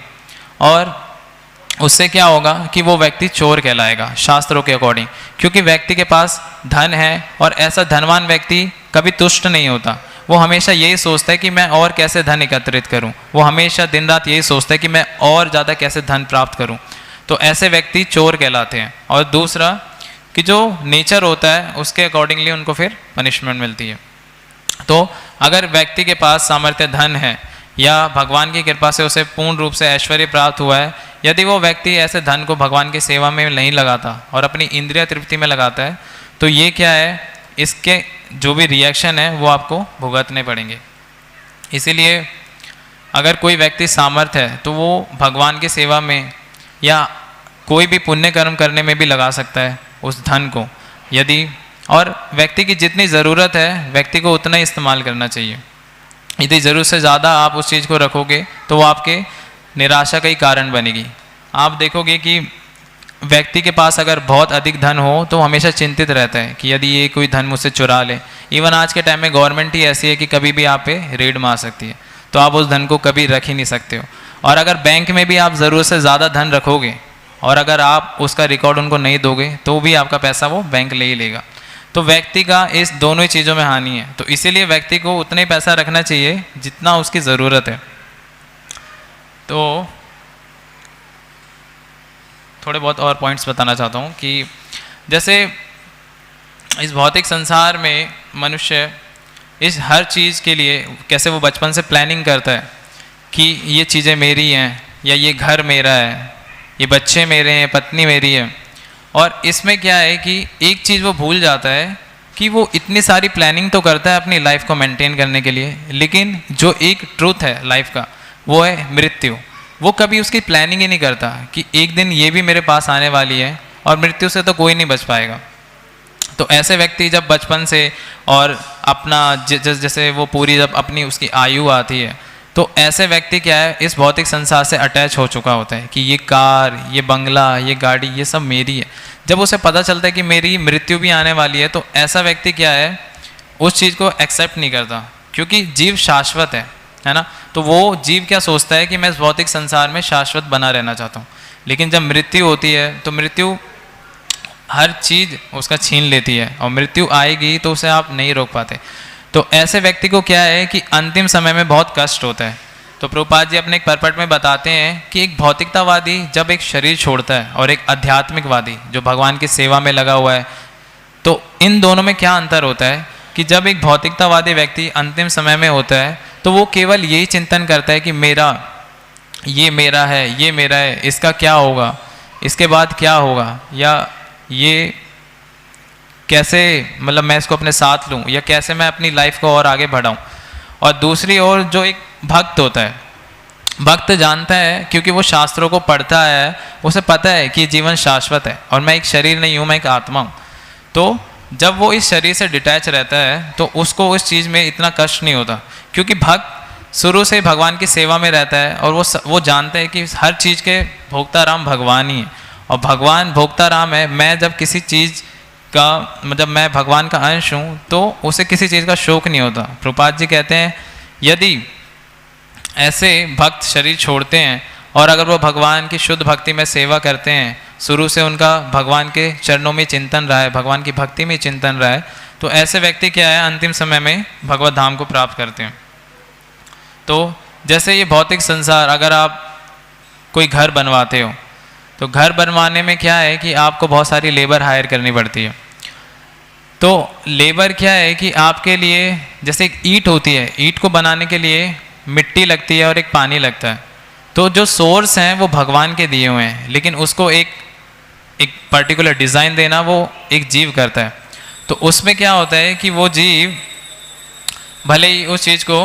और उससे क्या होगा कि वो व्यक्ति चोर कहलाएगा शास्त्रों के अकॉर्डिंग। क्योंकि व्यक्ति के पास धन है और ऐसा धनवान व्यक्ति कभी तुष्ट नहीं होता, वो हमेशा यही सोचता है कि मैं और कैसे धन एकत्रित करूं, वो हमेशा दिन रात यही सोचता है कि मैं और ज़्यादा कैसे धन प्राप्त करूं। तो ऐसे व्यक्ति चोर कहलाते हैं। और दूसरा कि जो नेचर होता है उसके अकॉर्डिंगली उनको फिर पनिशमेंट मिलती है। तो अगर व्यक्ति के पास सामर्थ्य धन है या भगवान की कृपा से उसे पूर्ण रूप से ऐश्वर्य प्राप्त हुआ है, यदि वो व्यक्ति ऐसे धन को भगवान की सेवा में नहीं लगाता और अपनी इंद्रिय तृप्ति में लगाता है, तो ये क्या है, इसके जो भी रिएक्शन है वो आपको भुगतने पड़ेंगे। इसीलिए अगर कोई व्यक्ति सामर्थ्य है तो वो भगवान की सेवा में या कोई भी पुण्य कर्म करने में भी लगा सकता है उस धन को, यदि, और व्यक्ति की जितनी ज़रूरत है व्यक्ति को उतना ही इस्तेमाल करना चाहिए। यदि ज़रूरत से ज़्यादा आप उस चीज़ को रखोगे तो वो आपके निराशा का ही कारण बनेगी। आप देखोगे कि व्यक्ति के पास अगर बहुत अधिक धन हो तो हमेशा चिंतित रहता है कि यदि ये कोई धन मुझसे चुरा ले। इवन आज के टाइम में गवर्नमेंट ही ऐसी है कि कभी भी आप पे रेड मार सकती है, तो आप उस धन को कभी रख ही नहीं सकते हो। और अगर बैंक में भी आप ज़रूरत से ज़्यादा धन रखोगे और अगर आप उसका रिकॉर्ड उनको नहीं दोगे तो भी आपका पैसा वो बैंक ले ही लेगा। तो व्यक्ति का इस दोनों ही चीज़ों में हानि है। तो इसीलिए व्यक्ति को उतना ही पैसा रखना चाहिए जितना उसकी ज़रूरत है। तो थोड़े बहुत और पॉइंट्स बताना चाहता हूँ कि जैसे इस भौतिक संसार में मनुष्य इस हर चीज़ के लिए कैसे वो बचपन से प्लानिंग करता है कि ये चीज़ें मेरी हैं, या ये घर मेरा है, ये बच्चे मेरे हैं, पत्नी मेरी है। और इसमें क्या है कि एक चीज़ वो भूल जाता है कि वो इतनी सारी प्लानिंग तो करता है अपनी लाइफ को मेंटेन करने के लिए, लेकिन जो एक ट्रूथ है लाइफ का वो है मृत्यु। वो कभी उसकी प्लानिंग ही नहीं करता कि एक दिन ये भी मेरे पास आने वाली है और मृत्यु से तो कोई नहीं बच पाएगा। तो ऐसे व्यक्ति जब बचपन से और अपना जैसे वो पूरी जब अपनी उसकी आयु आती है तो ऐसे व्यक्ति क्या है, इस भौतिक संसार से अटैच हो चुका होता है कि ये कार, ये बंगला, ये गाड़ी, ये सब मेरी है। जब उसे पता चलता है कि मेरी मृत्यु भी आने वाली है तो ऐसा व्यक्ति क्या है, उस चीज़ को एक्सेप्ट नहीं करता, क्योंकि जीव शाश्वत है ना। तो वो जीव क्या सोचता है कि मैं इस भौतिक संसार में शाश्वत बना रहना चाहता हूँ। लेकिन जब मृत्यु होती है तो मृत्यु हर चीज़ उसका छीन लेती है और मृत्यु आएगी तो उसे आप नहीं रोक पाते। तो ऐसे व्यक्ति को क्या है कि अंतिम समय में बहुत कष्ट होता है। तो प्रभुपाद जी अपने एक परपट में बताते हैं कि एक भौतिकतावादी जब एक शरीर छोड़ता है और एक आध्यात्मिकवादी जो भगवान की सेवा में लगा हुआ है, तो इन दोनों में क्या अंतर होता है कि जब एक भौतिकतावादी व्यक्ति अंतिम समय में होता है तो वो केवल यही चिंतन करता है कि ये मेरा है, ये मेरा है, इसका क्या होगा, इसके बाद क्या होगा, या ये कैसे मतलब मैं इसको अपने साथ लूँ, या कैसे मैं अपनी लाइफ को और आगे बढ़ाऊँ। और दूसरी ओर जो एक भक्त होता है, भक्त जानता है क्योंकि वो शास्त्रों को पढ़ता है, उसे पता है कि जीवन शाश्वत है और मैं एक शरीर नहीं हूँ, मैं एक आत्मा हूँ। तो जब वो इस शरीर से डिटैच रहता है तो उसको उस चीज़ में इतना कष्ट नहीं होता, क्योंकि भक्त शुरू से भगवान की सेवा में रहता है और वो जानता है कि हर चीज़ के भोक्ता राम भगवान ही है और भगवान भोक्ता राम है। मैं जब किसी चीज़ का मतलब मैं भगवान का अंश हूँ तो उसे किसी चीज़ का शोक नहीं होता। प्रभुपाद जी कहते हैं यदि ऐसे भक्त शरीर छोड़ते हैं और अगर वो भगवान की शुद्ध भक्ति में सेवा करते हैं शुरू से उनका भगवान के चरणों में चिंतन रहा है, भगवान की भक्ति में चिंतन रहा है, तो ऐसे व्यक्ति क्या है अंतिम समय में भगवत धाम को प्राप्त करते हैं। तो जैसे ये भौतिक संसार, अगर आप कोई घर बनवाते हो तो घर बनवाने में क्या है कि आपको बहुत सारी लेबर हायर करनी पड़ती है। तो लेबर क्या है कि आपके लिए, जैसे एक ईंट होती है, ईंट को बनाने के लिए मिट्टी लगती है और एक पानी लगता है। तो जो सोर्स हैं वो भगवान के दिए हुए हैं, लेकिन उसको एक पर्टिकुलर डिज़ाइन देना वो एक जीव करता है। तो उसमें क्या होता है कि वो जीव भले ही उस चीज़ को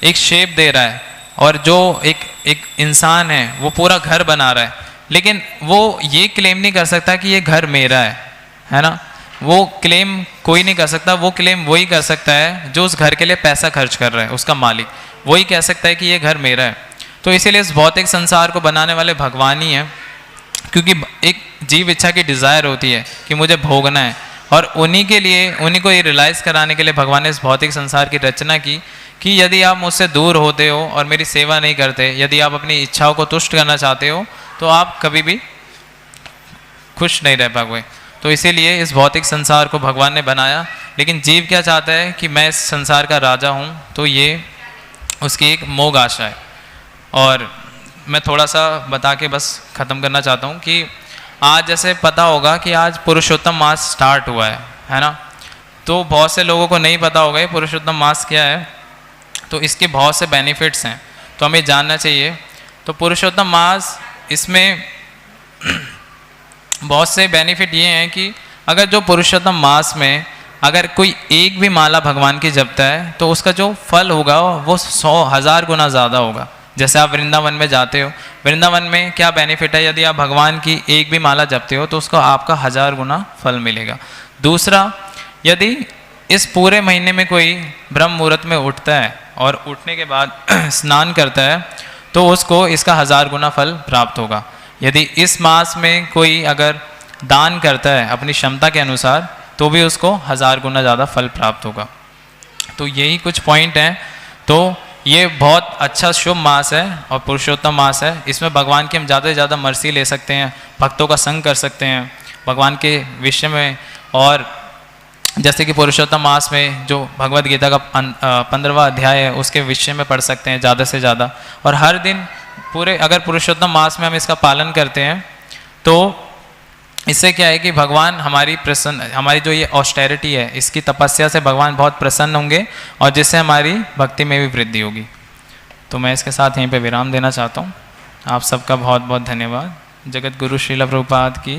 एक शेप दे रहा है, और जो एक इंसान है वो पूरा घर बना रहा है, लेकिन वो ये क्लेम नहीं कर सकता कि ये घर मेरा है ना। वो क्लेम कोई नहीं कर सकता, वो क्लेम वही कर सकता है जो उस घर के लिए पैसा खर्च कर रहा है, उसका मालिक वही कह सकता है कि ये घर मेरा है। तो इसीलिए इस भौतिक संसार को बनाने वाले भगवान ही हैं, क्योंकि एक जीव इच्छा की डिज़ायर होती है कि मुझे भोगना है, और उन्हीं के लिए, उन्हीं को ये रियलाइज़ कराने के लिए भगवान ने इस भौतिक संसार की रचना की कि यदि आप मुझसे दूर होते हो और मेरी सेवा नहीं करते, यदि आप अपनी इच्छाओं को तुष्ट करना चाहते हो, तो आप कभी भी खुश नहीं रह पाओगे। तो इसीलिए इस भौतिक संसार को भगवान ने बनाया। लेकिन जीव क्या चाहता है कि मैं इस संसार का राजा हूँ, तो ये उसकी एक मोग आशा है। और मैं थोड़ा सा बता के बस ख़त्म करना चाहता हूँ कि आज जैसे पता होगा कि आज पुरुषोत्तम मास स्टार्ट हुआ है ना। तो बहुत से लोगों को नहीं पता होगा ये पुरुषोत्तम मास क्या है, तो इसके बहुत से बेनिफिट्स हैं, तो हमें जानना चाहिए। तो पुरुषोत्तम मास, इसमें बहुत से बेनिफिट ये हैं कि अगर जो पुरुषोत्तम मास में अगर कोई एक भी माला भगवान की जपता है तो उसका जो फल होगा वो 100,000 गुना ज़्यादा होगा। जैसे आप वृंदावन में जाते हो, वृंदावन में क्या बेनिफिट है, यदि आप भगवान की एक भी माला जपते हो तो उसको आपका 1000 गुना फल मिलेगा। दूसरा, यदि इस पूरे महीने में कोई ब्रह्म मुहूर्त में उठता है और उठने के बाद स्नान करता है तो उसको इसका 1000 गुना फल प्राप्त होगा। यदि इस मास में कोई अगर दान करता है अपनी क्षमता के अनुसार तो भी उसको 1000 गुना ज़्यादा फल प्राप्त होगा। तो यही कुछ पॉइंट हैं। तो ये बहुत अच्छा शुभ मास है और पुरुषोत्तम मास है। इसमें भगवान की हम ज़्यादा से ज़्यादा मर्सी ले सकते हैं, भक्तों का संग कर सकते हैं भगवान के विषय में। और जैसे कि पुरुषोत्तम मास में जो भगवद गीता का 15वां अध्याय है उसके विषय में पढ़ सकते हैं ज़्यादा से ज़्यादा। और हर दिन पूरे अगर पुरुषोत्तम मास में हम इसका पालन करते हैं तो इससे क्या है कि भगवान हमारी जो ये ऑस्टेरिटी है, इसकी तपस्या से भगवान बहुत प्रसन्न होंगे और जिससे हमारी भक्ति में भी वृद्धि होगी। तो मैं इसके साथ यहीं पे विराम देना चाहता हूँ। आप सबका बहुत बहुत धन्यवाद। जगत गुरु श्रील प्रभुपाद की